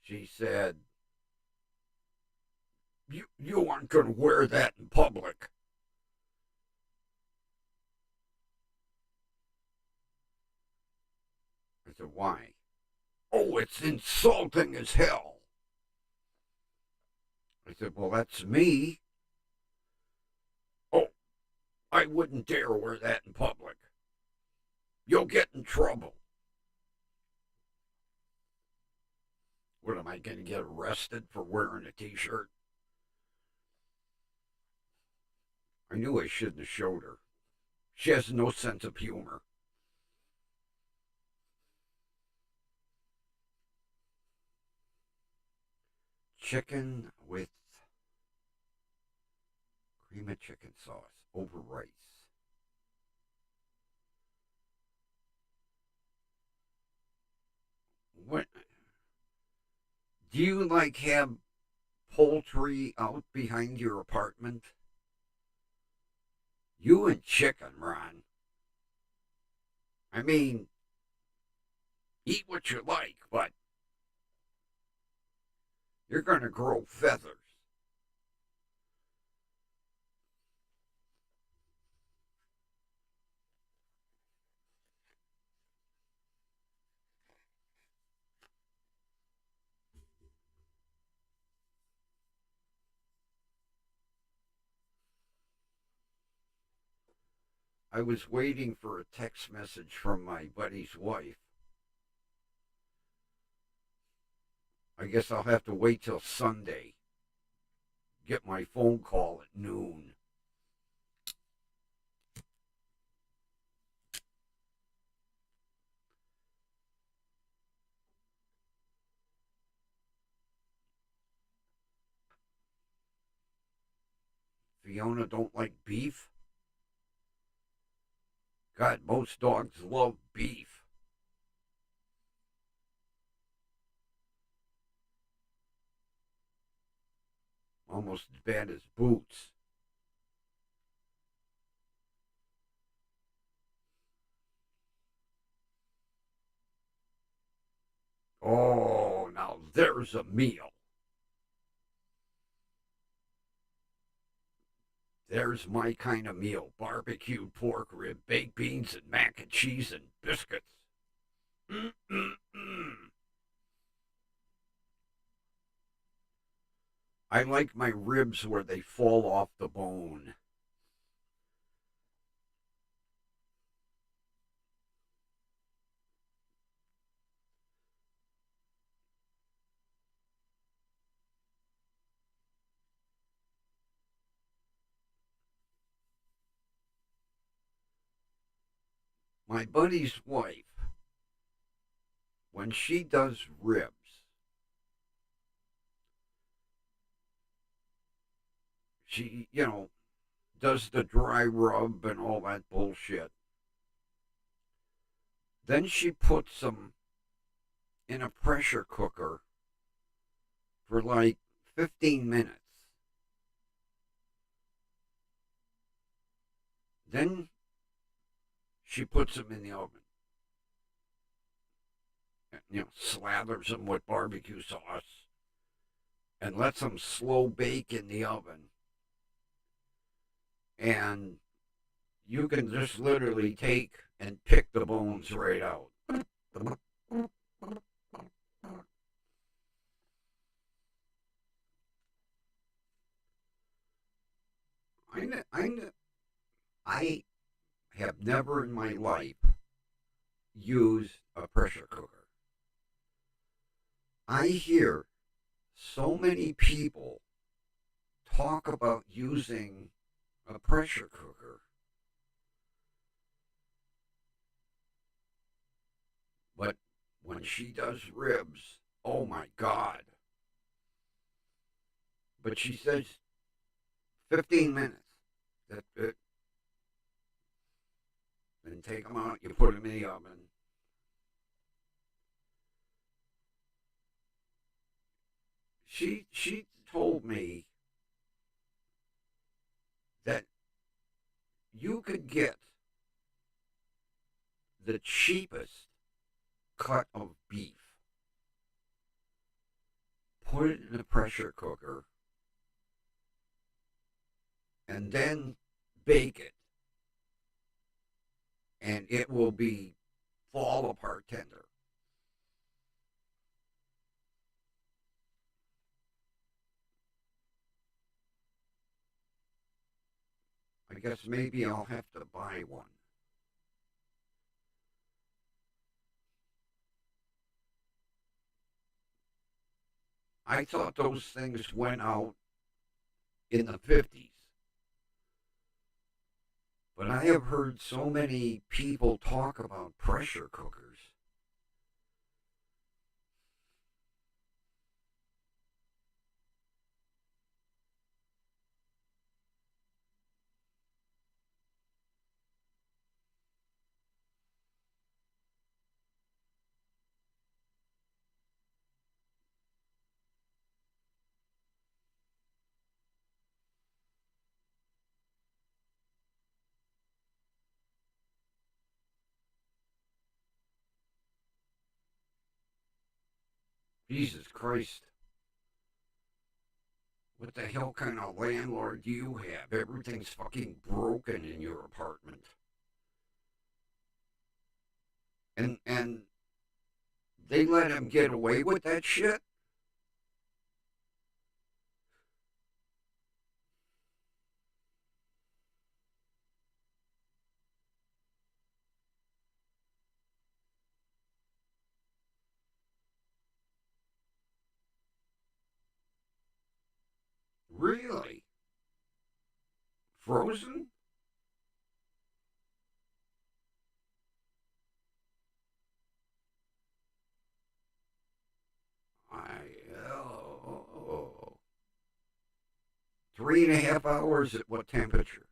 Speaker 1: She said, you aren't going to wear that in public. I said, why? Oh, it's insulting as hell. I said, well, that's me. Oh, I wouldn't dare wear that in public. You'll get in trouble. What am I going to get arrested for wearing a t shirt? I knew I shouldn't have showed her. She has no sense of humor. Chicken with cream of chicken sauce over rice. What? Do you like have poultry out behind your apartment? You and chicken, Ron. I mean, eat what you like, but you're going to grow feathers. I was waiting for a text message from my buddy's wife. I guess I'll have to wait till Sunday. Get my phone call at noon. Fiona don't like beef? God, most dogs love beef. Almost as bad as Boots. Oh, now there's a meal. There's my kind of meal. Barbecued pork rib, baked beans, and mac and cheese and biscuits. Mm-mm-mm. I like my ribs where they fall off the bone. My buddy's wife, when she does ribs, she, does the dry rub and all that bullshit. Then she puts them in a pressure cooker for like 15 minutes. Then she puts them in the oven. Slathers them with barbecue sauce and lets them slow bake in the oven. And you can just literally take and pick the bones right out. I have never in my life used a pressure cooker. I hear so many people talk about using a pressure cooker, but when she does ribs, oh my God. But she says 15 minutes. That's it. Then take them out, you put them in the oven. She told me that you could get the cheapest cut of beef, put it in a pressure cooker, and then bake it, and it will be fall apart tender. I guess maybe I'll have to buy one. I thought those things went out in the 50s, but I have heard so many people talk about pressure cookers. Jesus Christ. What the hell kind of landlord do you have? Everything's fucking broken in your apartment. And they let him get away with that shit? Really? Frozen? Oh. 3.5 hours at what temperature?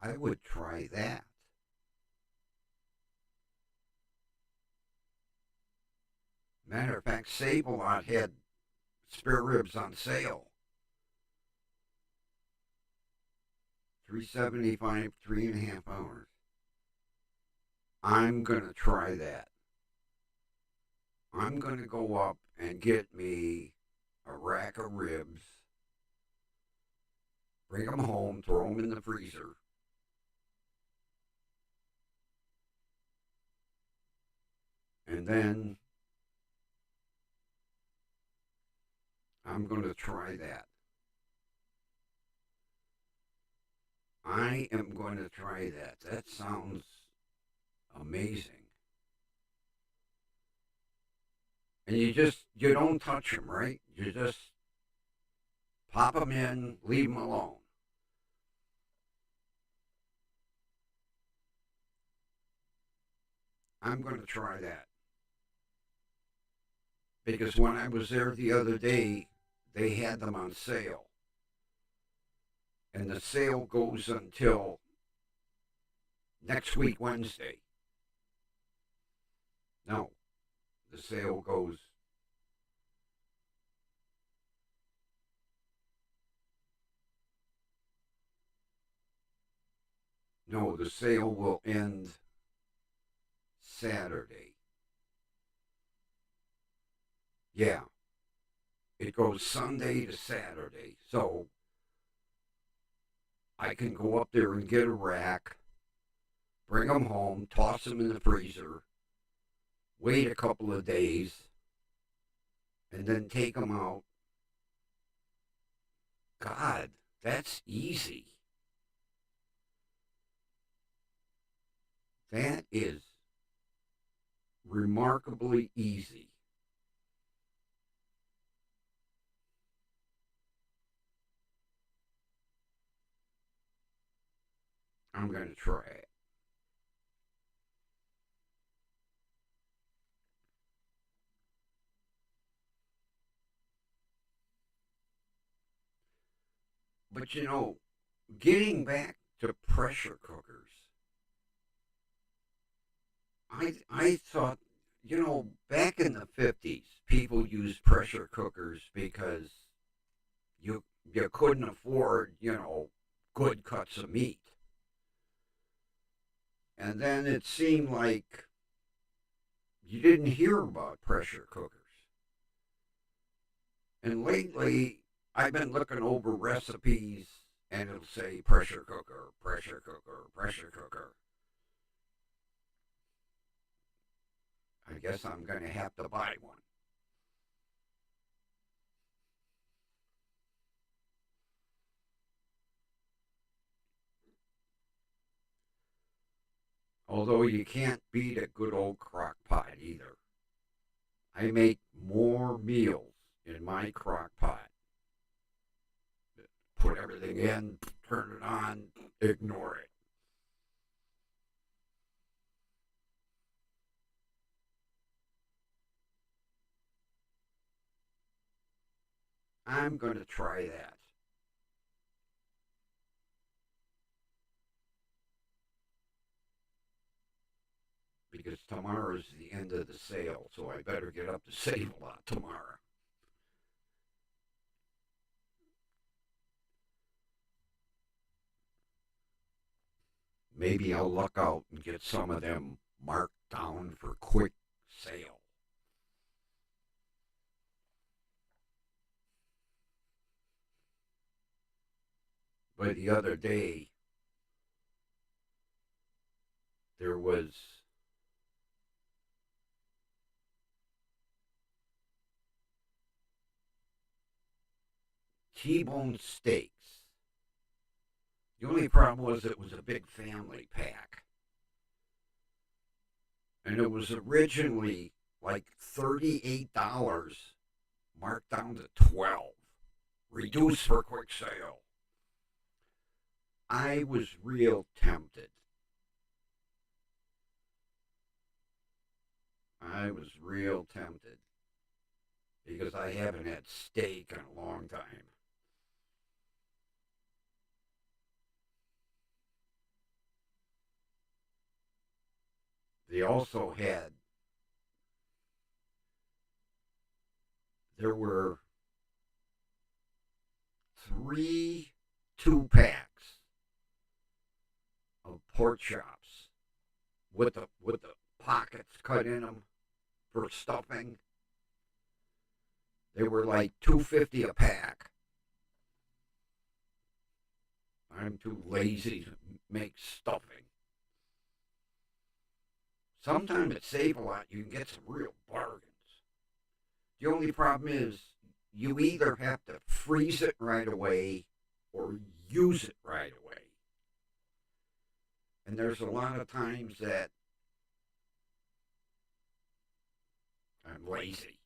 Speaker 1: I would try that. Matter of fact, Save-A-Lot had spare ribs on sale. $3.75, 3.5 hours. I'm gonna try that. I'm gonna go up and get me a rack of ribs, bring them home, throw them in the freezer, and then I'm gonna try that. I am going to try that. That sounds amazing. And you don't touch them, right? You just pop them in, leave them alone. I'm going to try that. Because when I was there the other day, they had them on sale. And the sale goes until next week, Wednesday. No, the sale goes. No, the sale will end Saturday. Yeah, it goes Sunday to Saturday. So I can go up there and get a rack, bring them home, toss them in the freezer, wait a couple of days, and then take them out. God, that's easy. That is remarkably easy. I'm going to try it. But getting back to pressure cookers, I thought, back in the 50s, people used pressure cookers because you couldn't afford, good cuts of meat. And then it seemed like you didn't hear about pressure cookers. And lately, I've been looking over recipes and it'll say pressure cooker, pressure cooker, pressure cooker. I guess I'm going to have to buy one. Although you can't beat a good old crock pot either. I make more meals in my crock pot. Put everything in, turn it on, ignore it. I'm going to try that. Because tomorrow is the end of the sale, so I better get up to Save-A-Lot tomorrow. Maybe I'll luck out and get some of them marked down for quick sale. But the other day, there was T-bone steaks. The only problem was it was a big family pack. And it was originally like $38, marked down to 12, reduced for quick sale. I was real tempted. I was real tempted because I haven't had steak in a long time. They also had there were 3 2-packs of pork chops with the pockets cut in them for stuffing. They were like $2.50 a pack. I'm too lazy to make stuffing. Sometimes it saves a lot. You can get some real bargains. The only problem is you either have to freeze it right away or use it right away. And there's a lot of times that I'm lazy.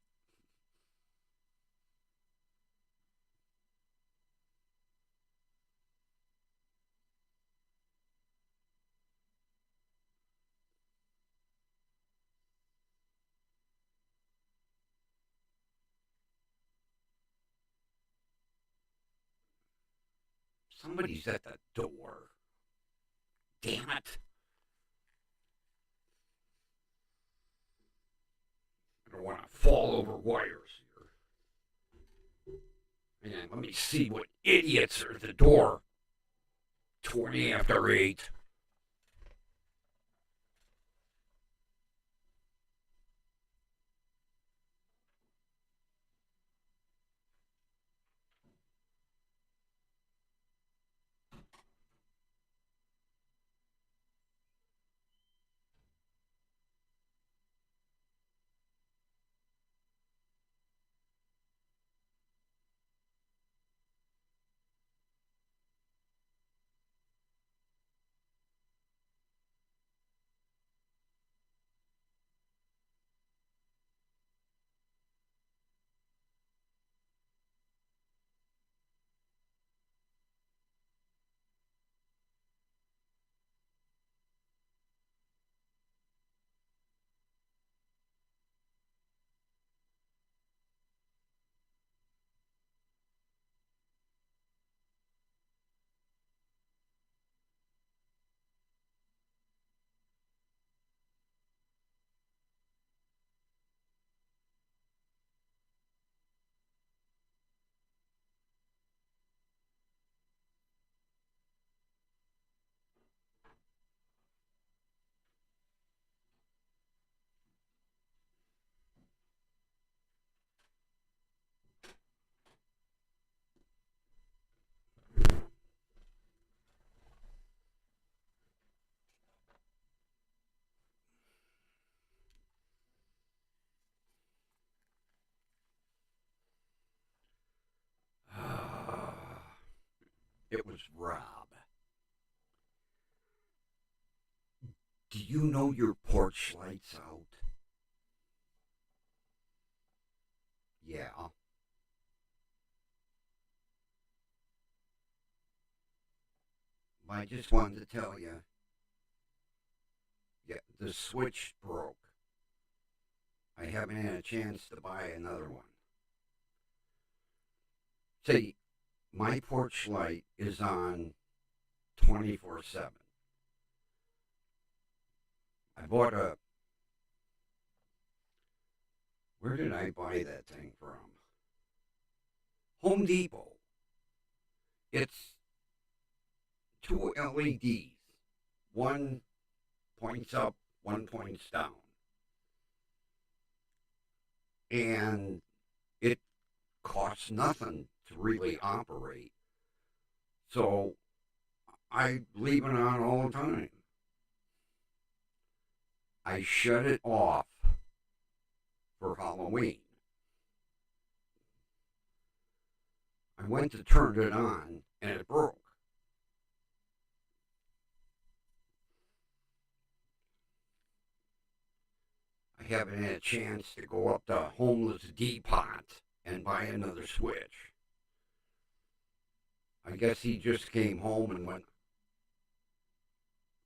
Speaker 1: Somebody's at the door. Damn it. I don't want to fall over wires here. And let me see what idiots are at the door. 20 after 8. It was Rob. Do you know your porch lights out? Yeah. I just wanted to tell you, yeah, the switch broke. I haven't had a chance to buy another one. See, my porch light is on 24/7. I bought a. Where did I buy that thing from? Home Depot. It's 2 LEDs. One points up, one points down. And it costs nothing to really operate. So I leave it on all the time. I shut it off for Halloween. I went to turn it on and it broke. I haven't had a chance to go up to Homeless Depot and buy another switch. I guess he just came home and went,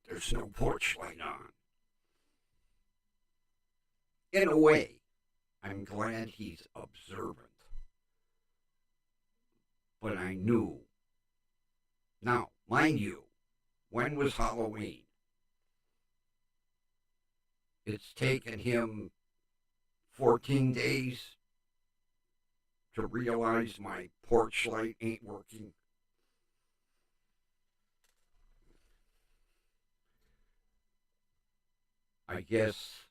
Speaker 1: there's no porch light on. In a way, I'm glad he's observant. But I knew. Now, mind you, when was Halloween? It's taken him 14 days to realize my porch light ain't working. I guess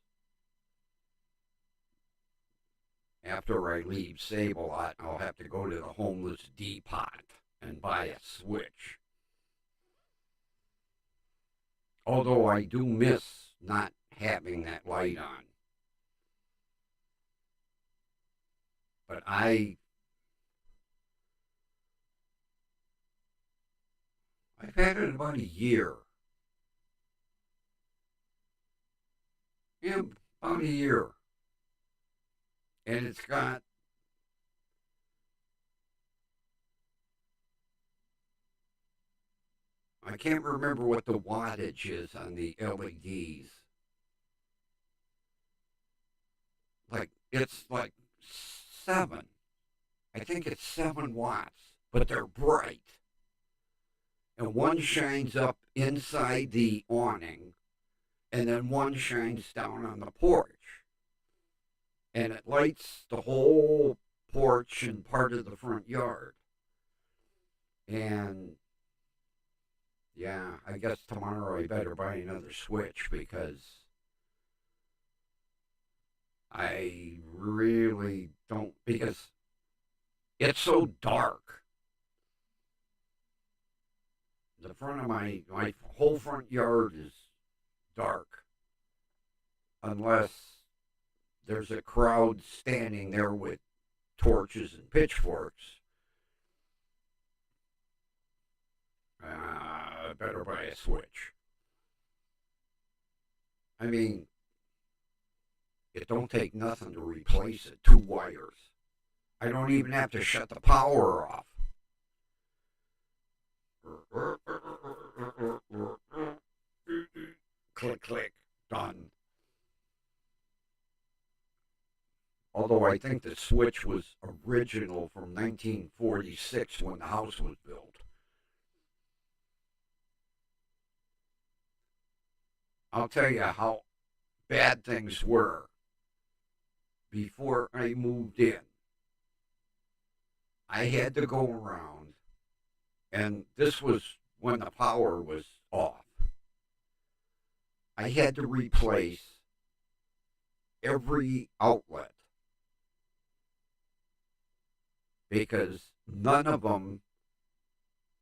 Speaker 1: after I leave Save-A-Lot, I'll have to go to the homeless depot and buy a switch. Although I do miss not having that light on. But I've had it about a year. Yeah, about a year. And it's got, I can't remember what the wattage is on the LEDs. Like, it's like 7. I think it's 7 watts, but they're bright. And one shines up inside the awning, and then one shines down on the porch. And it lights the whole porch and part of the front yard. And yeah, I guess tomorrow I better buy another switch because I really don't, because it's so dark. The front of my whole front yard is dark unless there's a crowd standing there with torches and pitchforks. I better buy a switch. I mean, it don't take nothing to replace it. 2 wires. I don't even have to shut the power off. Click, click, done. Although I think the switch was original from 1946 when the house was built. I'll tell you how bad things were before I moved in. I had to go around, and this was when the power was off. I had to replace every outlet because none of them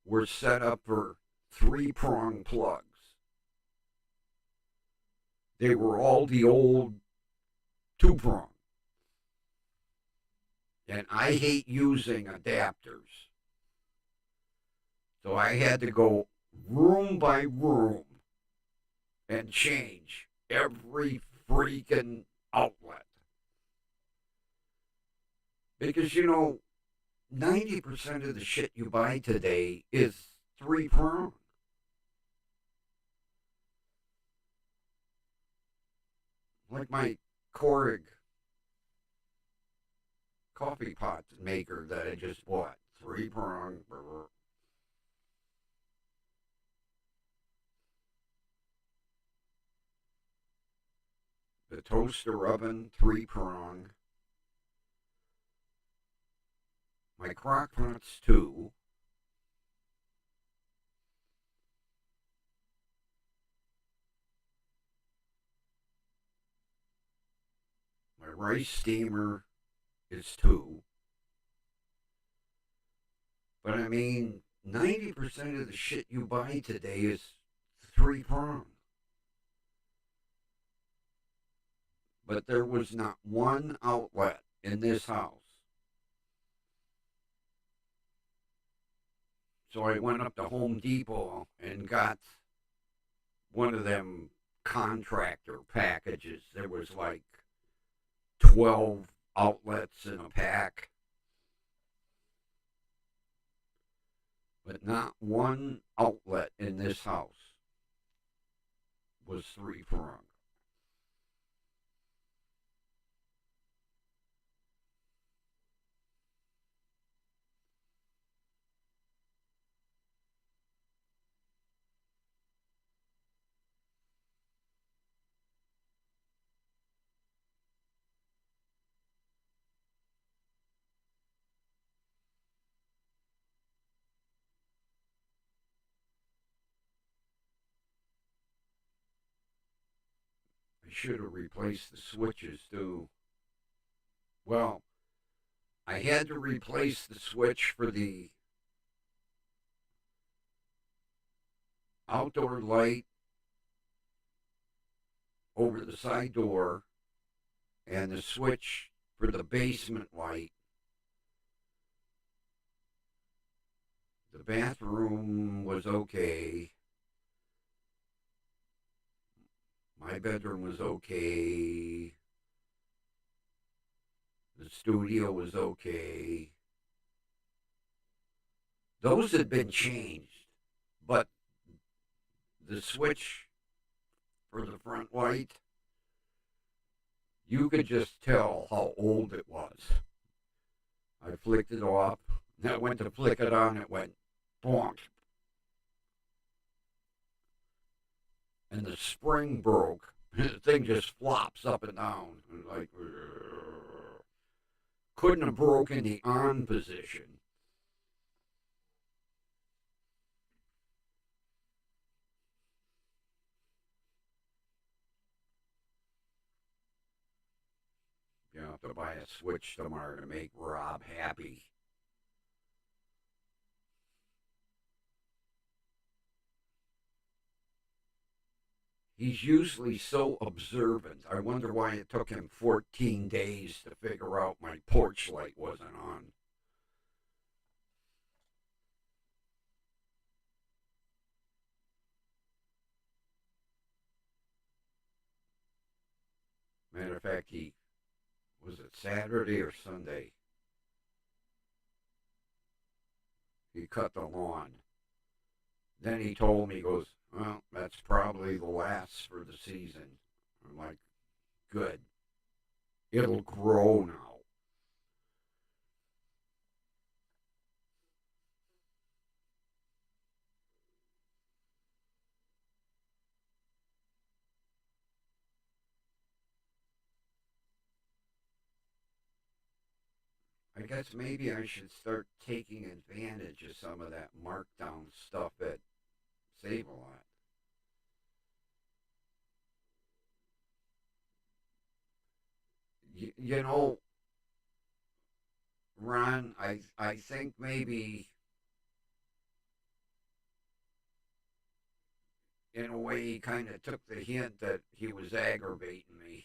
Speaker 1: were set up for 3-prong plugs. They were all the old 2-prong. And I hate using adapters. So I had to go room by room and change every freaking outlet. Because, 90% of the shit you buy today is 3-prong. Like my Keurig coffee pot maker that I just bought. 3-prong. The toaster oven, 3-prong. My crock pots, 2. My rice steamer is 2. But I mean, 90% of the shit you buy today is 3-prong. But there was not one outlet in this house. So I went up to Home Depot and got one of them contractor packages. There was like 12 outlets in a pack. But not one outlet in this house was 3-prong. should have replaced the switches too. Well, I had to replace the switch for the outdoor light over the side door and the switch for the basement light. The bathroom was okay. My bedroom was okay. The studio was okay. Those had been changed, but the switch for the front light, you could just tell how old it was. I flicked it off. Then I went to flick it on. It went bonk. And the spring broke. The thing just flops up and down. Like, couldn't have broken the on position. You have to buy a switch tomorrow to make Rob happy. He's usually so observant. I wonder why it took him 14 days to figure out my porch light wasn't on. Matter of fact, he was it Saturday or Sunday? He cut the lawn. Then he told me, he goes, well, that's probably the last for the season. I'm like, good. It'll grow now. I guess maybe I should start taking advantage of some of that markdown stuff at Save a Lot. You know, Ron, I think maybe in a way he kind of took the hint that he was aggravating me.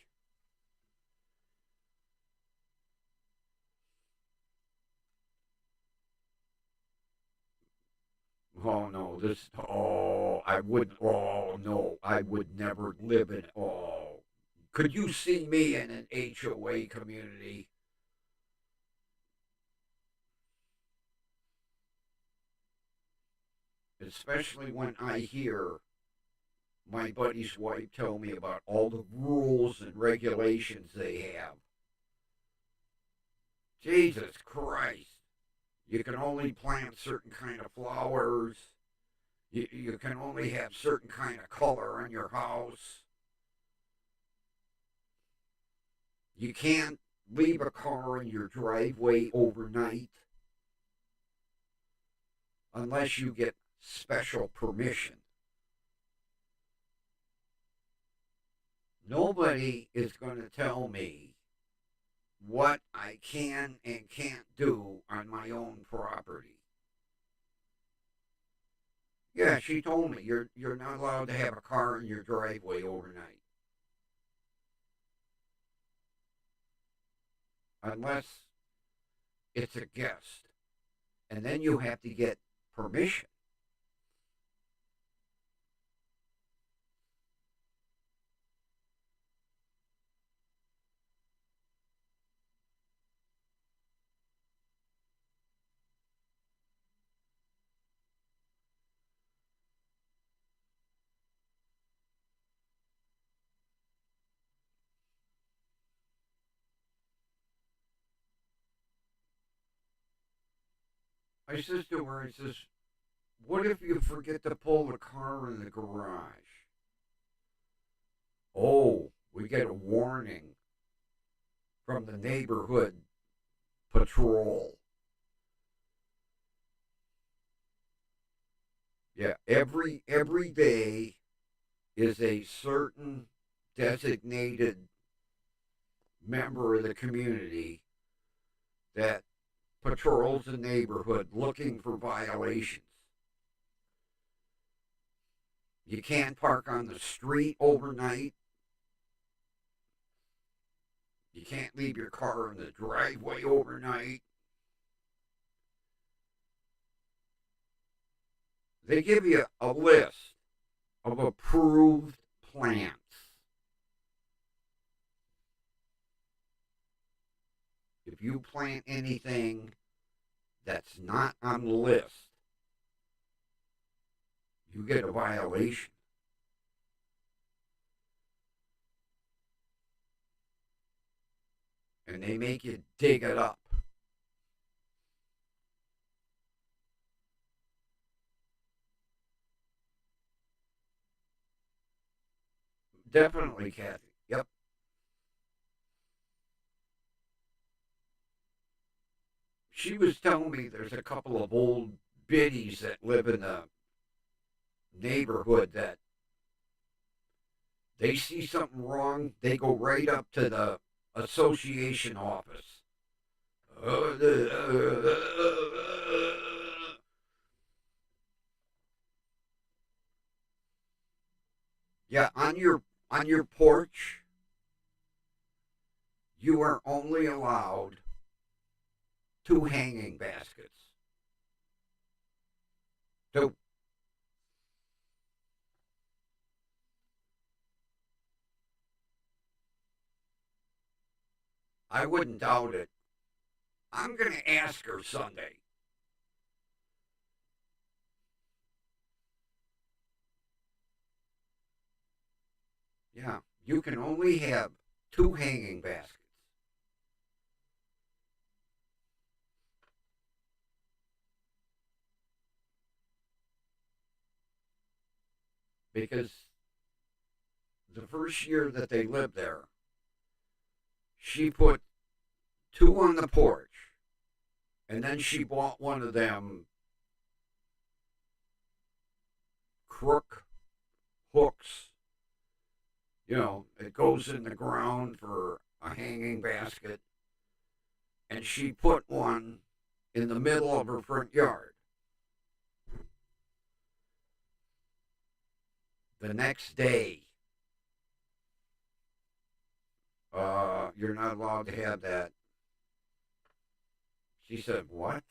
Speaker 1: Oh no, this. Oh, I would. Oh no, I would never live in. Oh, could you see me in an HOA community? Especially when I hear my buddy's wife tell me about all the rules and regulations they have. Jesus Christ. You can only plant certain kind of flowers. You can only have certain kind of color in your house. You can't leave a car in your driveway overnight unless you get special permission. Nobody is going to tell me what I can and can't do on my own property. Yeah, she told me you're not allowed to have a car in your driveway overnight unless it's a guest, and then you have to get permission. I says to her, I says, what if you forget to pull the car in the garage? Oh, we get a warning from the neighborhood patrol. Yeah, every day is a certain designated member of the community that patrols the neighborhood looking for violations. You can't park on the street overnight. You can't leave your car in the driveway overnight. They give you a list of approved plants. If you plant anything that's not on the list, you get a violation. And they make you dig it up. Definitely, Kathy. Yep. She was telling me there's a couple of old biddies that live in the neighborhood that they see something wrong, they go right up to the association office. Yeah, on your porch, you are only allowed 2 hanging baskets. 2. I wouldn't doubt it. I'm going to ask her Sunday. Yeah, you can only have 2 hanging baskets. Because the first year that they lived there, she put 2 on the porch, and then she bought one of them crook hooks. You know, it goes in the ground for a hanging basket, and she put one in the middle of her front yard. The next day, you're not allowed to have that. She said, what?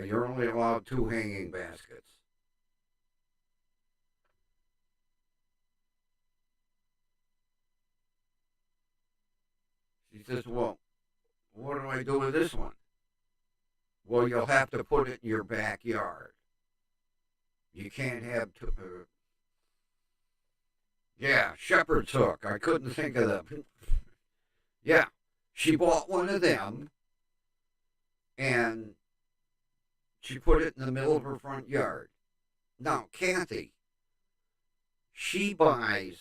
Speaker 1: You're only allowed 2 hanging baskets. She says, well, what do I do with this one? Well, you'll have to put it in your backyard. You can't have two. Yeah, shepherd's hook. I couldn't think of them. Yeah, she bought one of them, and she put it in the middle of her front yard. Now, Kathy, she buys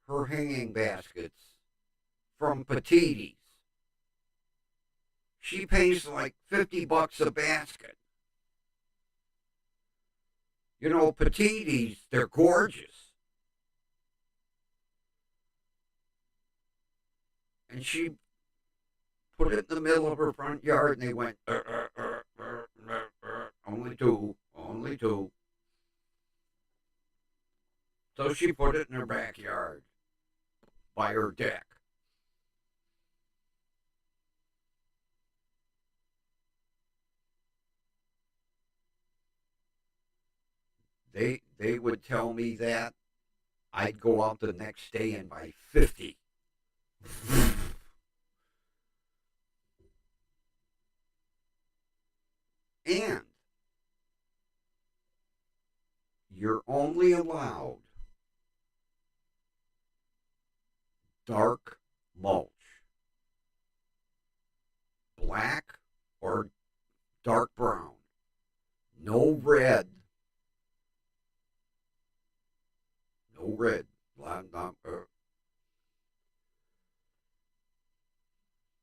Speaker 1: her hanging baskets from Petiti's. She pays like $50 a basket. You know, Petiti's, they're gorgeous. And she put it in the middle of her front yard, and they went, only 2, only 2. So she put it in her backyard by her deck. They would tell me that. I'd go out the next day and buy 50. And you're only allowed dark mulch, black or dark brown, no red, no red.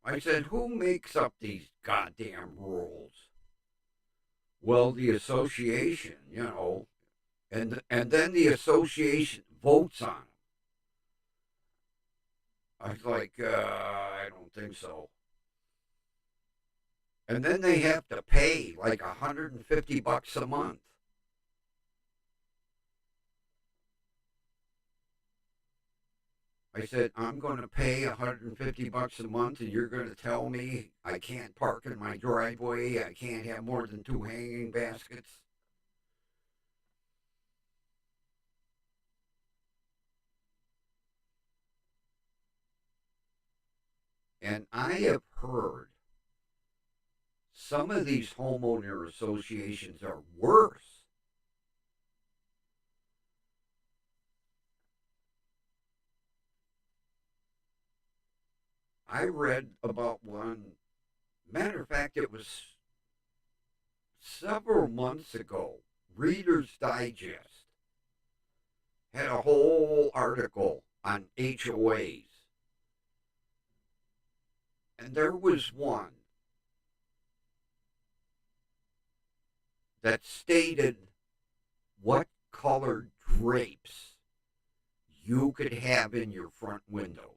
Speaker 1: I said, who makes up these goddamn rules? Well, the association, you know, and then the association votes on them. I was like, I don't think so. And then they have to pay like $150 a month. I said, I'm going to pay $150 a month, and you're going to tell me I can't park in my driveway, I can't have more than two hanging baskets. And I have heard some of these homeowner associations are worse. I read about one. Matter of fact, it was several months ago. Reader's Digest had a whole article on HOAs. And there was one that stated what colored drapes you could have in your front windows.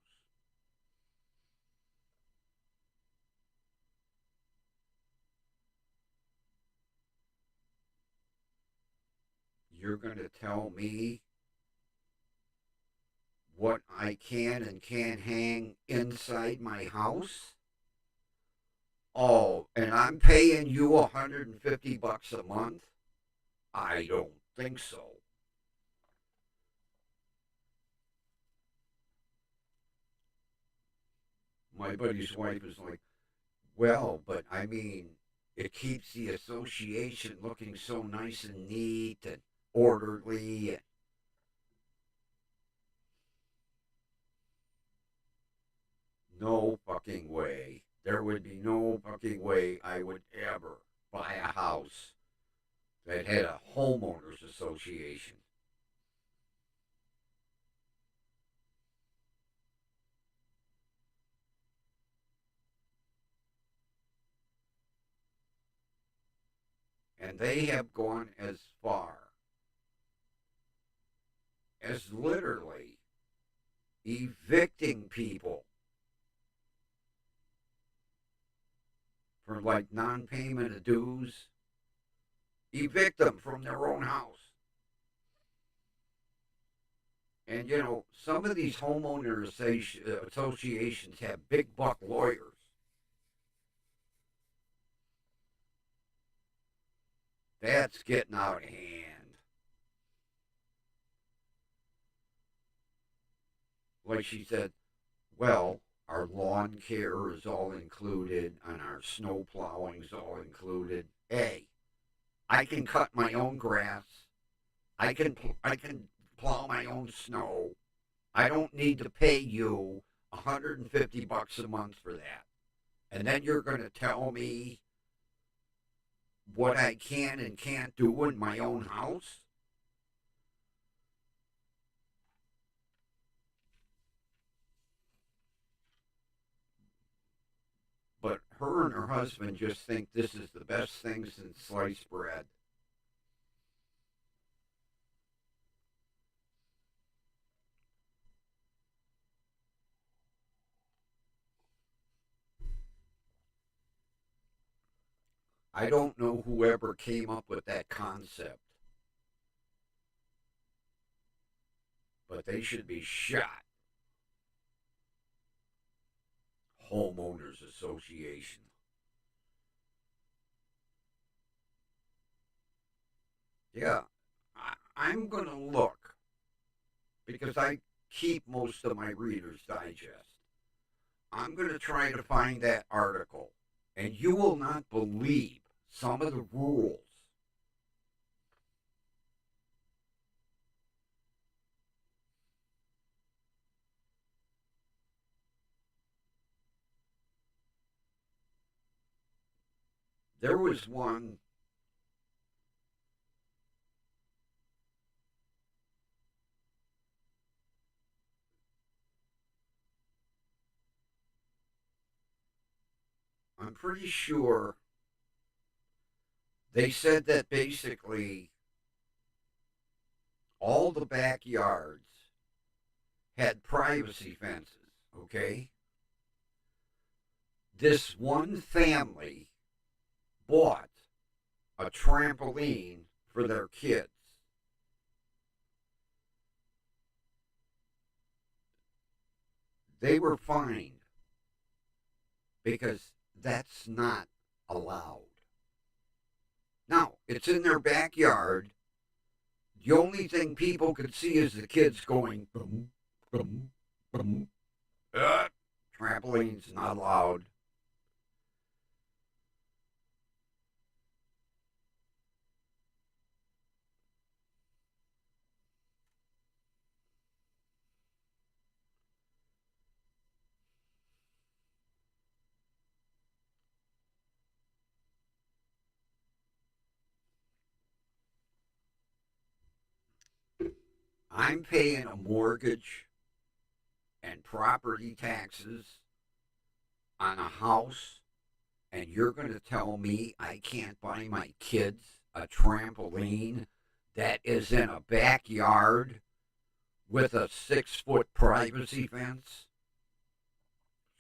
Speaker 1: You're going to tell me what I can and can't hang inside my house? Oh, and I'm paying you $150 a month? I don't think so. My buddy's wife is like, well, but I mean, it keeps the association looking so nice and neat and orderly. No fucking way. There would be no fucking way I would ever buy a house that had a homeowners association. And they have gone as far as literally evicting people for like non-payment of dues. Evict them from their own house. And you know, some of these homeowner associations have big buck lawyers. That's getting out of hand. Like she said, well, our lawn care is all included and our snow plowing is all included. Hey, I can cut my own grass. I can plow my own snow. I don't need to pay you $150 a month for that. And then you're going to tell me what I can and can't do in my own house? But her and her husband just think this is the best thing since sliced bread. I don't know whoever came up with that concept, but they should be shot. Homeowners Association. Yeah, I'm going to look because I keep most of my Reader's Digest. I'm going to try to find that article, and you will not believe some of the rules. There was one. I'm pretty sure they said that basically all the backyards had privacy fences. okay? This one family bought a trampoline for their kids. They were fined because that's not allowed. Now, it's in their backyard. The only thing people could see is the kids going, boom, boom, boom. Trampoline's not allowed. I'm paying a mortgage and property taxes on a house, and you're going to tell me I can't buy my kids a trampoline that is in a backyard with a 6 foot privacy fence?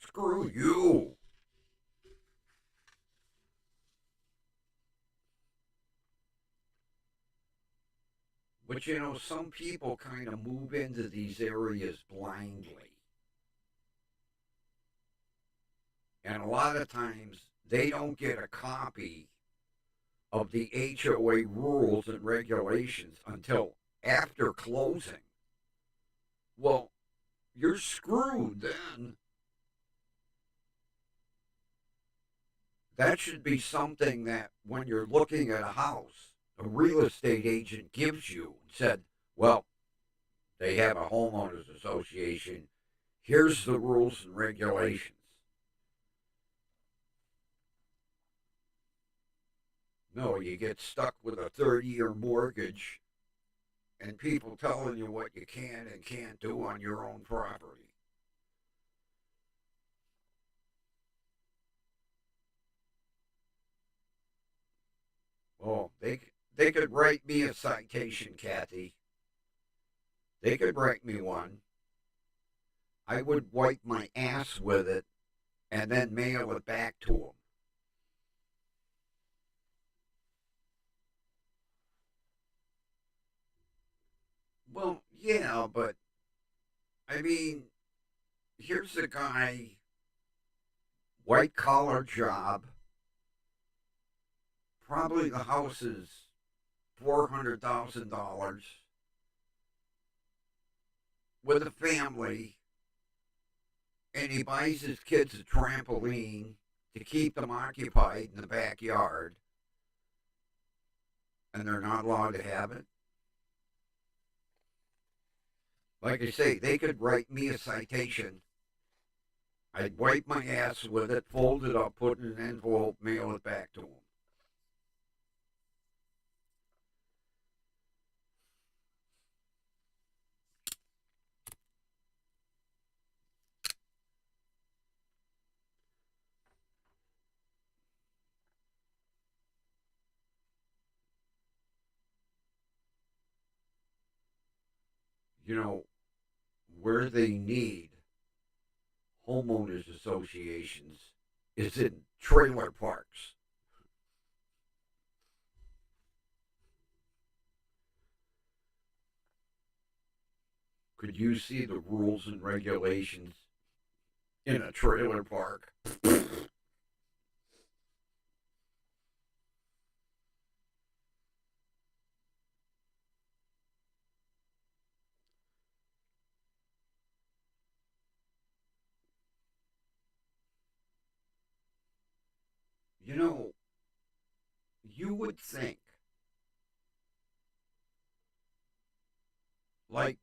Speaker 1: Screw you. But you know, some people kind of move into these areas blindly. And a lot of times they don't get a copy of the HOA rules and regulations until after closing. Well, you're screwed then. That should be something that when you're looking at a house, a real estate agent gives you and said, well, they have a homeowners association. Here's the rules and regulations. No, you get stuck with a 30-year mortgage and people telling you what you can and can't do on your own property. Oh, they could write me a citation, Kathy. They could write me one. I would wipe my ass with it and then mail it back to them. Well, yeah, but I mean, here's a guy, white collar job. Probably the house is $400,000 with a family, and he buys his kids a trampoline to keep them occupied in the backyard, and they're not allowed to have it. Like I say, they could write me a citation. I'd wipe my ass with it, fold it up, put it in an envelope, mail it back to them. You know, where they need homeowners associations is in trailer parks. Could you see the rules and regulations in a trailer park? You know, you would think, like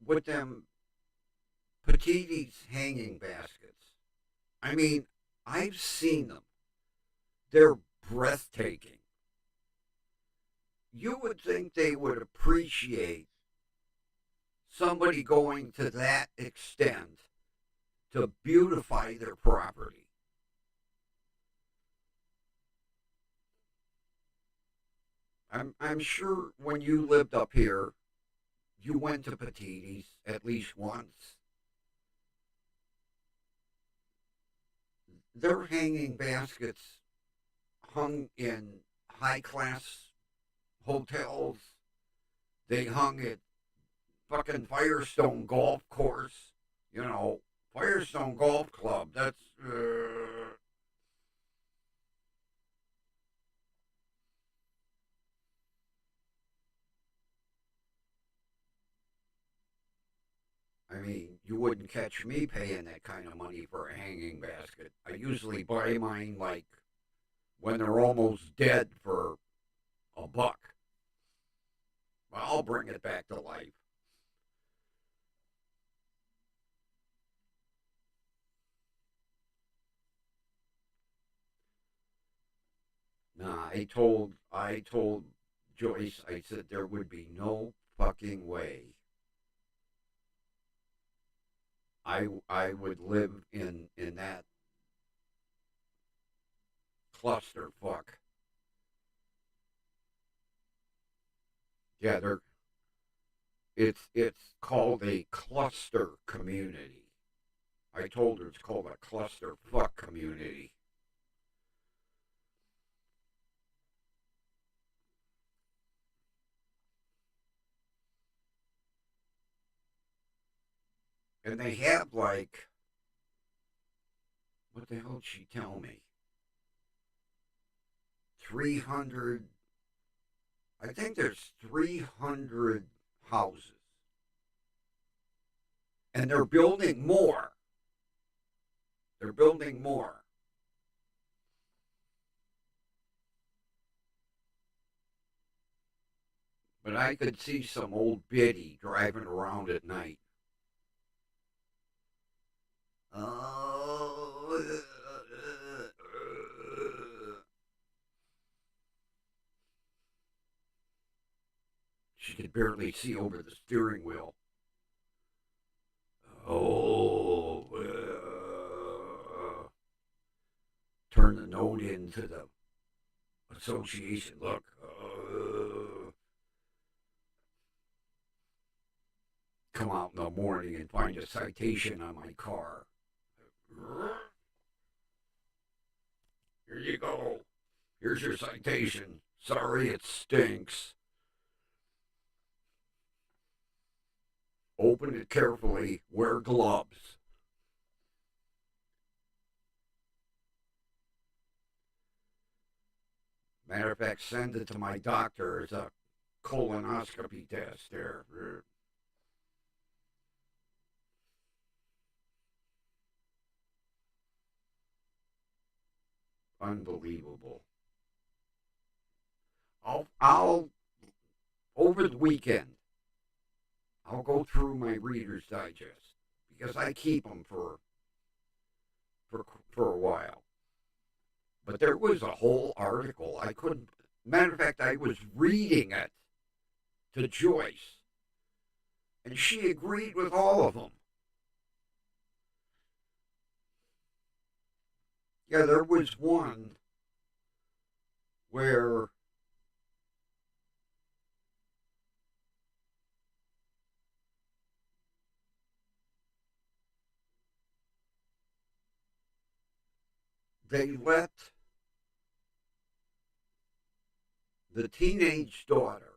Speaker 1: with them Petiti's hanging baskets. I mean, I've seen them. They're breathtaking. You would think they would appreciate somebody going to that extent to beautify their property. I'm sure when you lived up here, you went to Petiti's at least once. They're hanging baskets hung in high class hotels. They hung at fucking Firestone Golf Course. You know, Firestone Golf Club. That's. I mean, you wouldn't catch me paying that kind of money for a hanging basket. I usually buy mine like when they're almost dead for $1. Well, I'll bring it back to life. Nah, I told Joyce, I said there would be no fucking way I would live in that clusterfuck. Yeah, it's called a cluster community. I told her it's called a clusterfuck community. And they have like, what the hell did she tell me? 300, I think there's 300 houses. And they're building more. They're building more. But I could see some old biddy driving around at night. Oh, she could barely see over the steering wheel. Oh, turn the note into the association. Look, come out in the morning and find a citation on my car. Here you go. Here's your citation. Sorry, it stinks. Open it carefully. Wear gloves. Matter of fact, send it to my doctor as a colonoscopy test there. Unbelievable. I'll over the weekend, I'll go through my Reader's Digest because I keep them for a while. But there was a whole article I couldn't. Matter of fact, I was reading it to Joyce, and she agreed with all of them. Yeah, there was one where they let the teenage daughter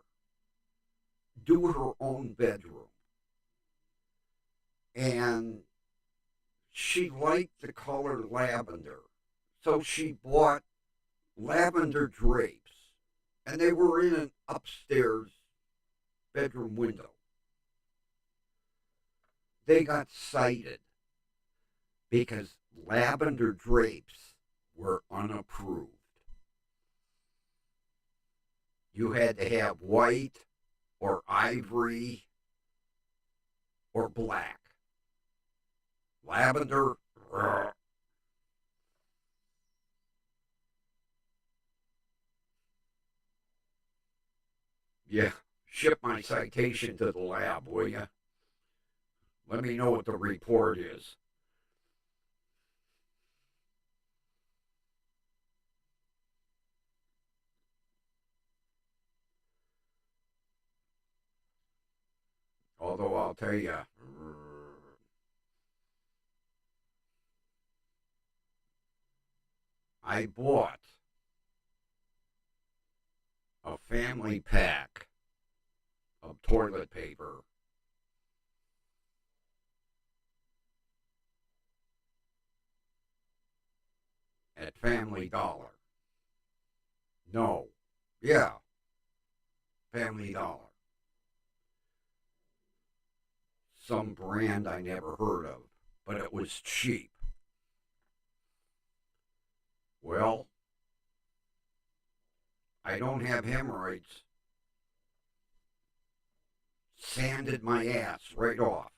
Speaker 1: do her own bedroom, and she liked the color lavender, so she bought lavender drapes, and they were in an upstairs bedroom window. They got cited because lavender drapes were unapproved. You had to have white or ivory or black. Lavender, yeah, ship my citation to the lab, will you? Let me know what the report is. Although I'll tell you, I bought a family pack of toilet paper at Family Dollar. No. Yeah, Family Dollar. Some brand I never heard of, but it was cheap. Well, I don't have hemorrhoids. Sanded my ass right off.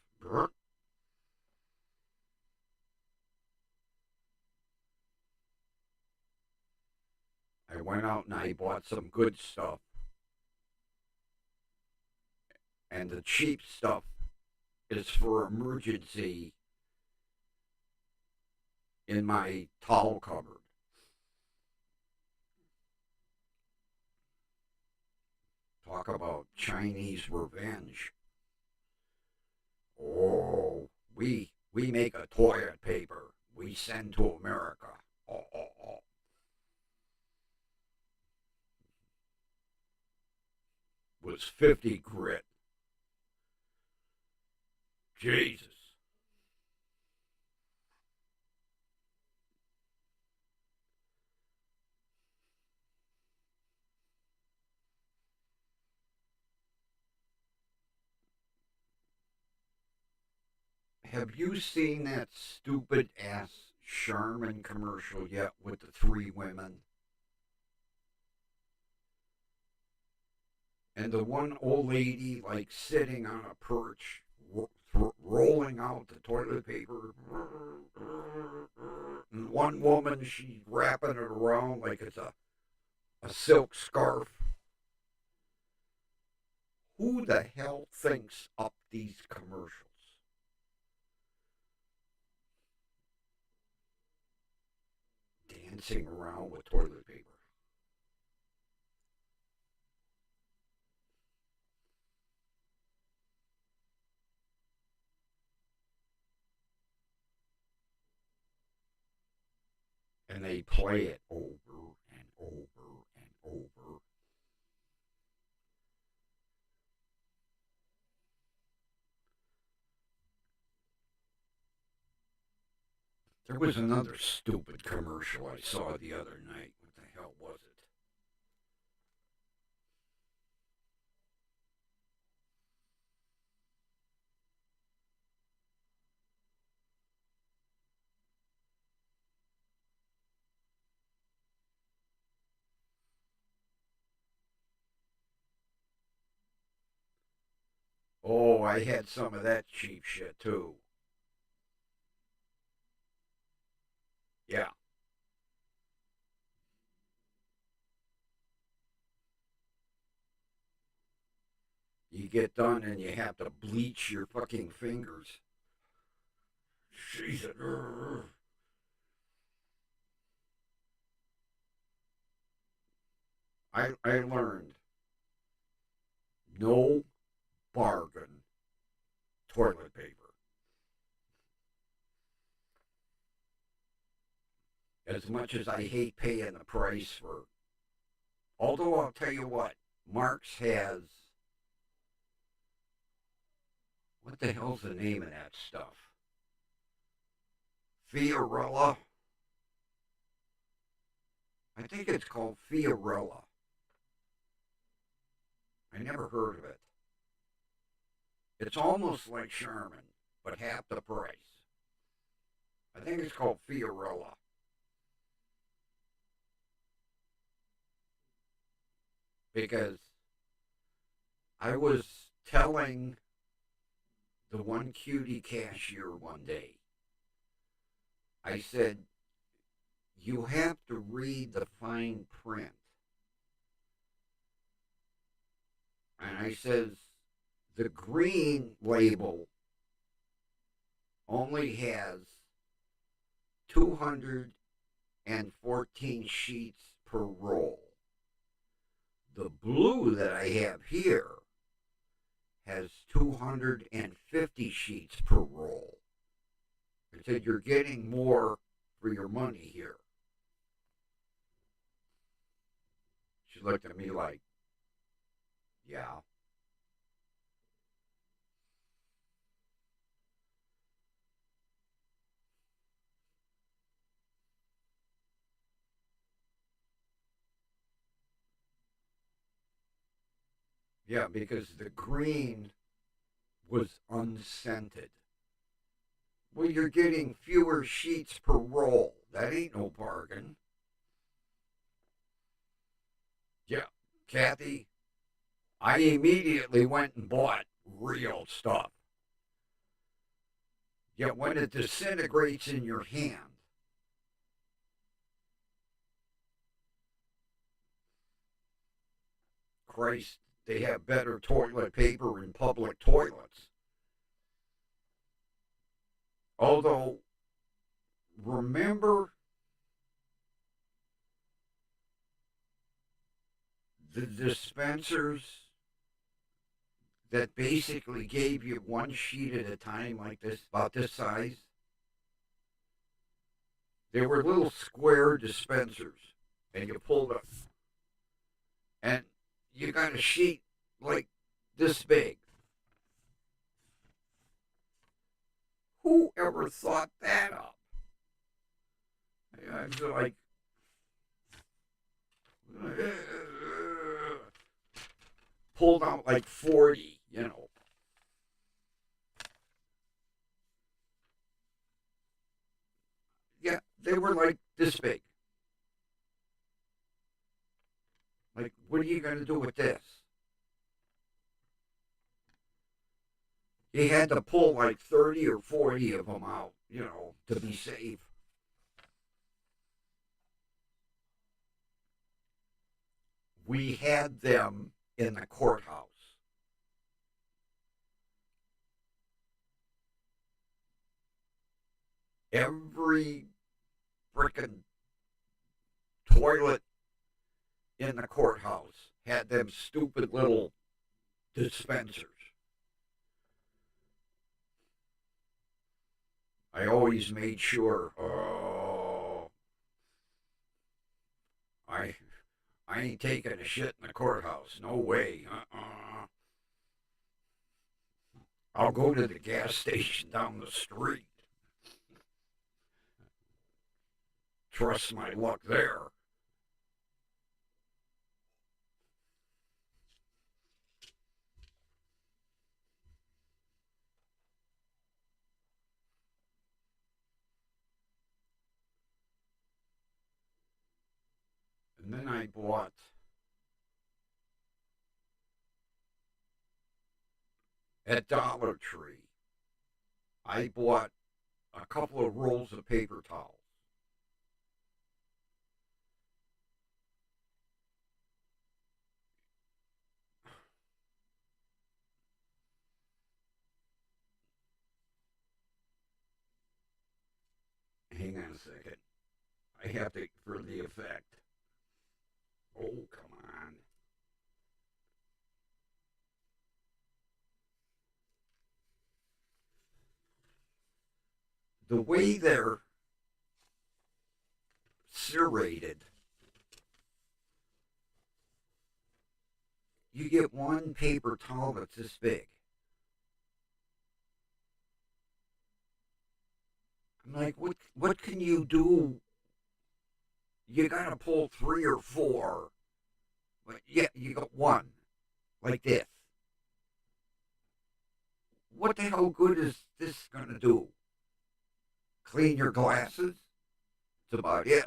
Speaker 1: I went out and I bought some good stuff. And the cheap stuff is for emergency in my towel cupboard. Talk about Chinese revenge. Oh, we make a toilet paper we send to America. Oh, oh, oh. Was 50 grit. Jesus. Have you seen that stupid ass Charmin commercial yet with the three women? And the one old lady like sitting on a perch, rolling out the toilet paper. And one woman, she's wrapping it around like it's a silk scarf. Who the hell thinks up these commercials? Dancing around with toilet paper. And they play it over and over and over. There was another stupid commercial I saw the other night. What the hell was it? Oh, I had some of that cheap shit too. Yeah. You get done and you have to bleach your fucking fingers. Jesus. I learned no bargain toilet paper. As much as I hate paying the price for, although I'll tell you what, Marx has, what the hell's the name of that stuff? Fiorella? I think it's called Fiorella. I never heard of it. It's almost like Charmin, but half the price. I think it's called Fiorella. Because I was telling the one cutie cashier one day, I said, you have to read the fine print. And I says, the green label only has 214 sheets per roll. The blue that I have here has 250 sheets per roll. I said, you're getting more for your money here. looked at me like, yeah. Yeah, because the green was unscented. Well, you're getting fewer sheets per roll. That ain't no bargain. Yeah, Kathy, I immediately went and bought real stuff. Yet when it disintegrates in your hand, Christ, they have better toilet paper in public toilets. Although, remember the dispensers that basically gave you one sheet at a time, like this, about this size? They were little square dispensers, and you pulled up, and you got a sheet like this big. Who ever thought that up? I was like, pulled out like 40, you know. Yeah, they were like this big. Like, what are you going to do with this? He had to pull like 30 or 40 of them out, you know, to be safe. We had them in the courthouse. Every frickin' toilet in the courthouse had them stupid little dispensers. I always made sure, oh, I I ain't taking a shit in the courthouse. No way. I'll go to the gas station down the street. Trust my luck there. And then I bought at Dollar Tree. I bought a couple of rolls of paper towels. Hang on a second. I have to for the effect. Oh, come on. The way they're serrated, you get one paper towel that's this big. I'm like, what can you do? You gotta pull 3 or 4. But yeah, you got one like this. What the hell good is this gonna do? Clean your glasses? That's about it.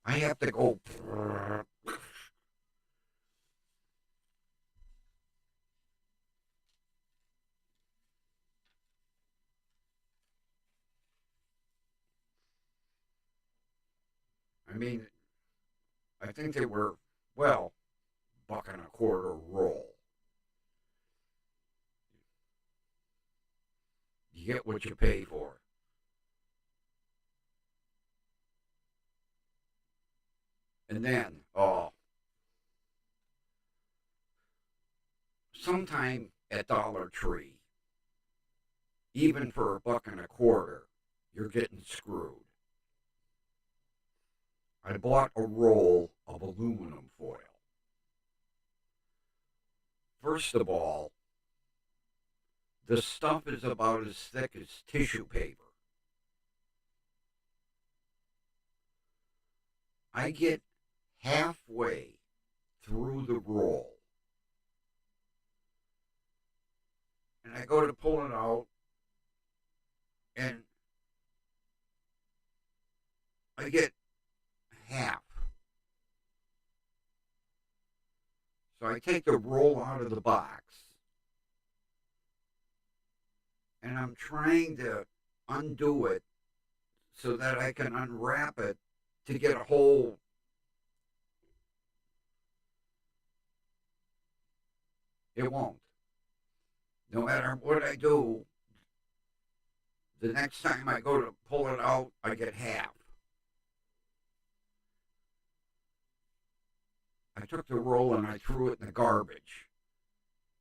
Speaker 1: I have to go. I mean, I think they were, well, buck and a quarter roll. You get what you pay for. And then, oh, sometime at Dollar Tree, even for a buck and a quarter, you're getting screwed. I bought a roll of aluminum foil. First of all, the stuff is about as thick as tissue paper. I get halfway through the roll, and I go to pull it out, and I get half. So I take the roll out of the box, and I'm trying to undo it so that I can unwrap it to get a whole. It won't. No matter what I do, the next time I go to pull it out, I get half. I took the roll and I threw it in the garbage.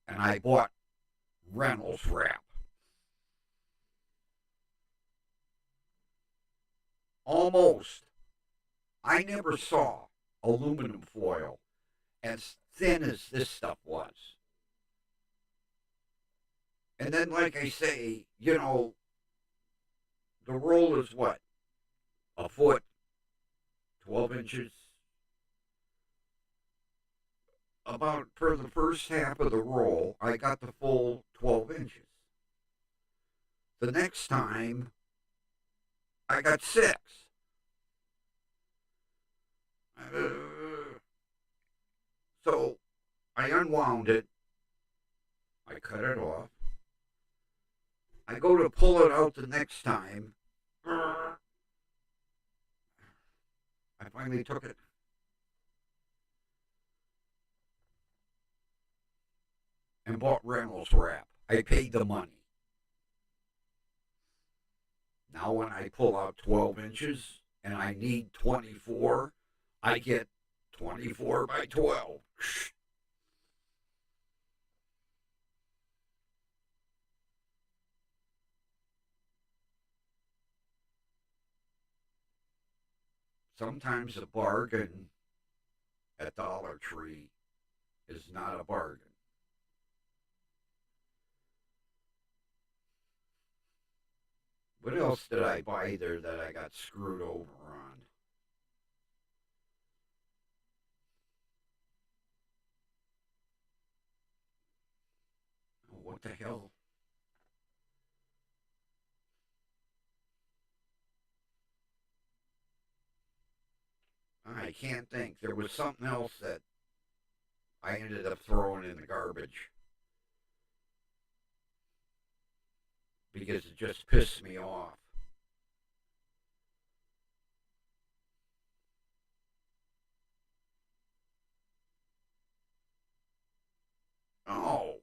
Speaker 1: And I bought Reynolds wrap. Almost. I never saw aluminum foil as thin as this stuff was. And then, like I say, the roll is what? A foot, 12 inches? About for the first half of the roll, I got the full 12 inches. The next time, I got 6. So I unwound it. I cut it off. I go to pull it out the next time. I finally took it. And bought Reynolds wrap. I paid the money. Now when I pull out 12 inches and I need 24, I get 24 by 12. Sometimes a bargain at Dollar Tree is not a bargain. What else did I buy there that I got screwed over on? Oh, what the hell? I can't think. There was something else that I ended up throwing in the garbage because it just pissed me off. Oh,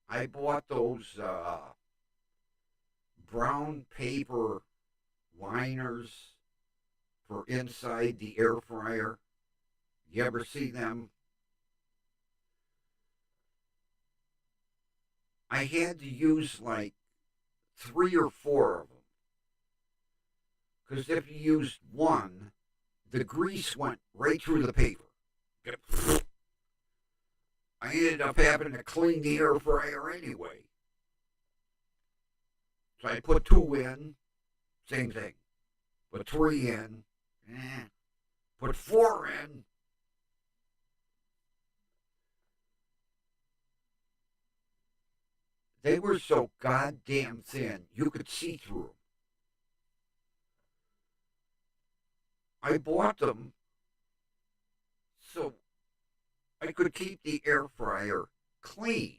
Speaker 1: I bought those brown paper liners for inside the air fryer. You ever see them? I had to use like 3 or 4 of them because if you used one, the grease went right through the paper. I ended up having to clean the air fryer anyway. So I put 2 in, same thing. Put 3 in, put 4 in. They were so goddamn thin, you could see through them. I bought them so I could keep the air fryer clean.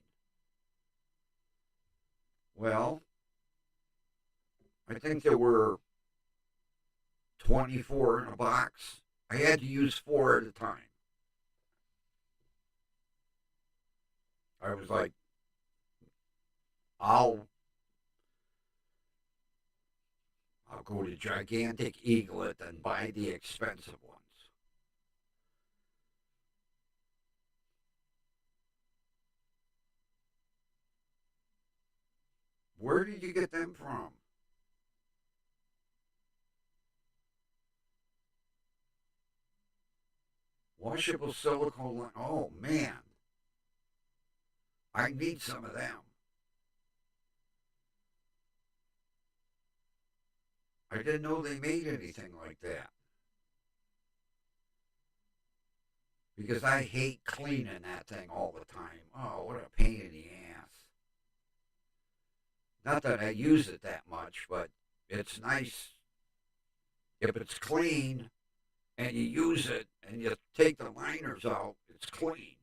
Speaker 1: Well, I think there were 24 in a box. I had to use 4 at a time. I was like, I'll I'll go to Gigantic Eaglet and buy the expensive ones. Where did you get them from? Washable silicone. Oh man, I need some of them. I didn't know they made anything like that because I hate cleaning that thing all the time. Oh, what a pain in the ass. Not that I use it that much, but it's nice if it's clean and you use it and you take the liners out, it's clean.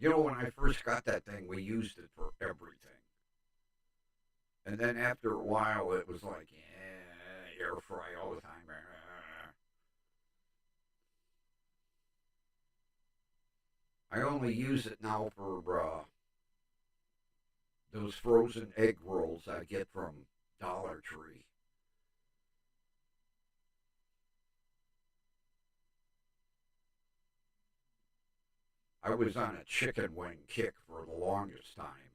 Speaker 1: You know, when I first got that thing, we used it for everything. And then after a while, it was like, yeah, air fry all the time. I only use it now for those frozen egg rolls I get from Dollar Tree. I was on a chicken wing kick for the longest time.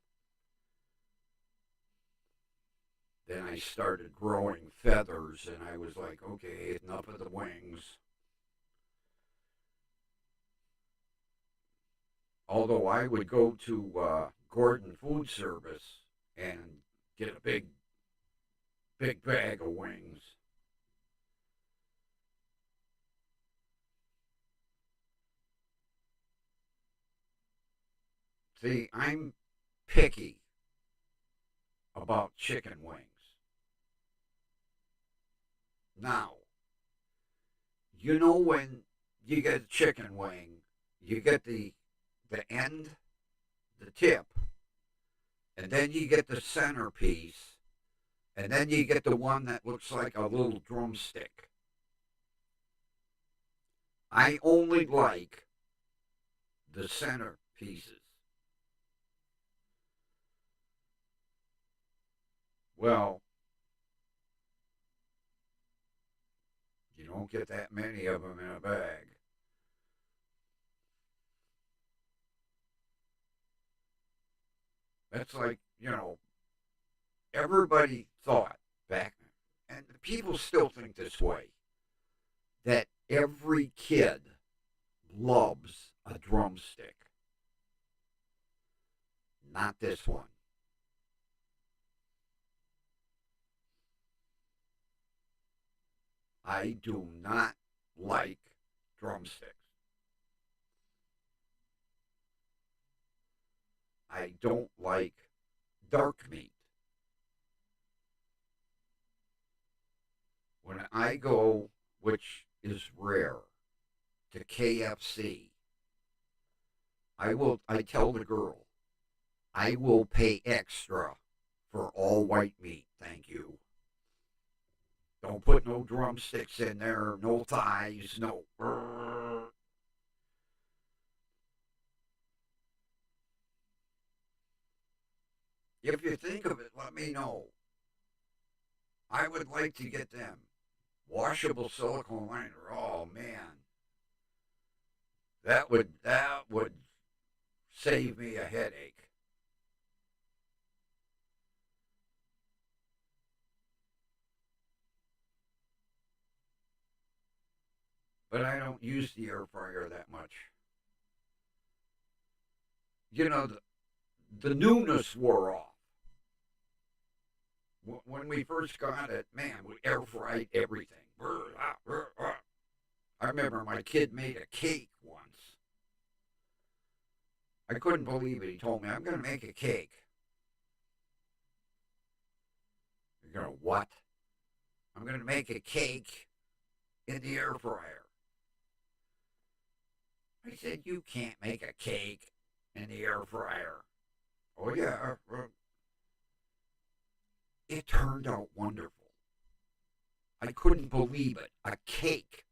Speaker 1: Then I started growing feathers, and I was like, okay, enough of the wings. Although I would go to Gordon Food Service and get a big bag of wings. See, I'm picky about chicken wings. Now, you know when you get a chicken wing, you get the end, the tip, and then you get the centerpiece, and then you get the one that looks like a little drumstick. I only like the center pieces. Well, you don't get that many of them in a bag. That's like, everybody thought back, and people still think this way, that every kid loves a drumstick. Not this one. I do not like drumsticks. I don't like dark meat. When I go, which is rare, to KFC, I tell the girl, I will pay extra for all white meat. Thank you. Don't put no drumsticks in there, no thighs, no. If you think of it, let me know. I would like to get them. Washable silicone liner. Oh man, that would save me a headache. But I don't use the air fryer that much. The newness wore off. When we first got it, man, we air fried everything. I remember my kid made a cake once. I couldn't believe it. He told me, I'm going to make a cake. You're going to what? I'm going to make a cake in the air fryer. I said, you can't make a cake in the air fryer. Oh, yeah. It turned out wonderful. I couldn't believe it. A cake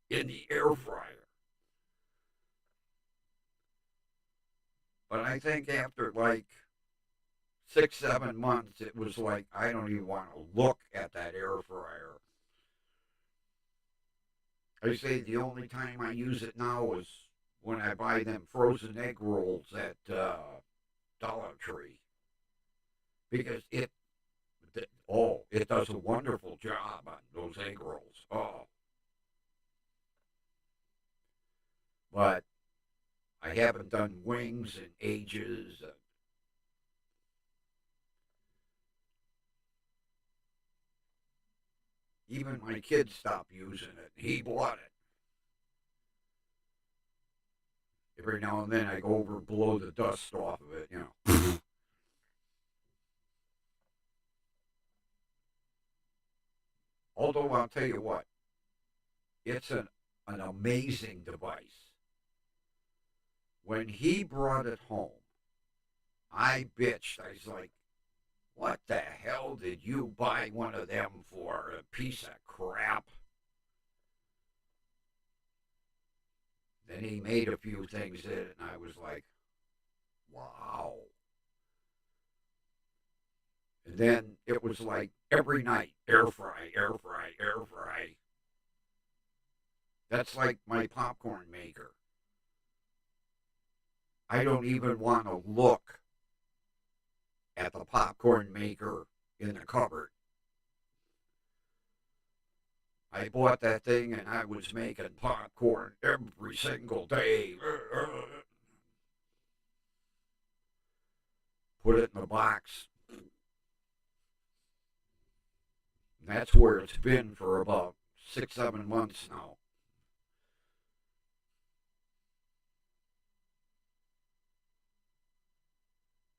Speaker 1: in the air fryer. But I think after like 6, 7 months, it was like, I don't even want to look at that air fryer. I say the only time I use it now is when I buy them frozen egg rolls at Dollar Tree because it does a wonderful job on those egg rolls. Oh, but I haven't done wings in ages. Even my kid stopped using it. He bought it. Every now and then I go over and blow the dust off of it, Although I'll tell you what, it's an amazing device. When he brought it home, I bitched. I was like, what the hell did you buy one of them for? A piece of crap. Then he made a few things in it, and I was like, wow. And then it was like every night, air fry, air fry, air fry. That's like my popcorn maker. I don't even want to look at the popcorn maker in the cupboard. I bought that thing and I was making popcorn every single day. Put it in the box. And that's where it's been for about 6, 7 months now.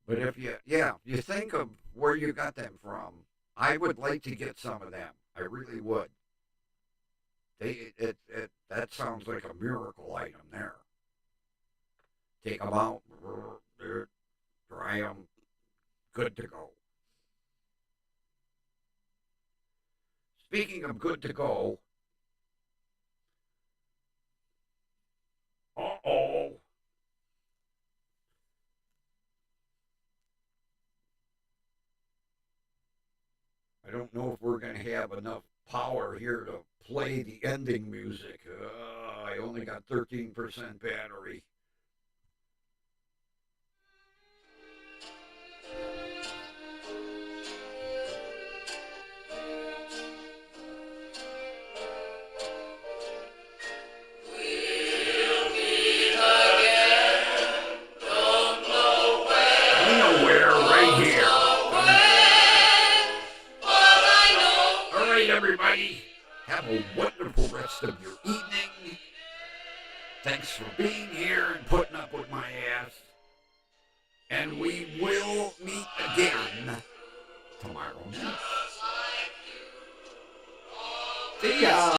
Speaker 1: But if you think of where you got them from, I would like to get some of them. I really would. That sounds like a miracle item there. Take them out, dry them, good to go. Speaking of good to go, uh-oh. I don't know if we're going to have enough power here to play the ending music. I only got 13% battery. Everybody, have a wonderful rest of your evening. Thanks for being here and putting up with my ass.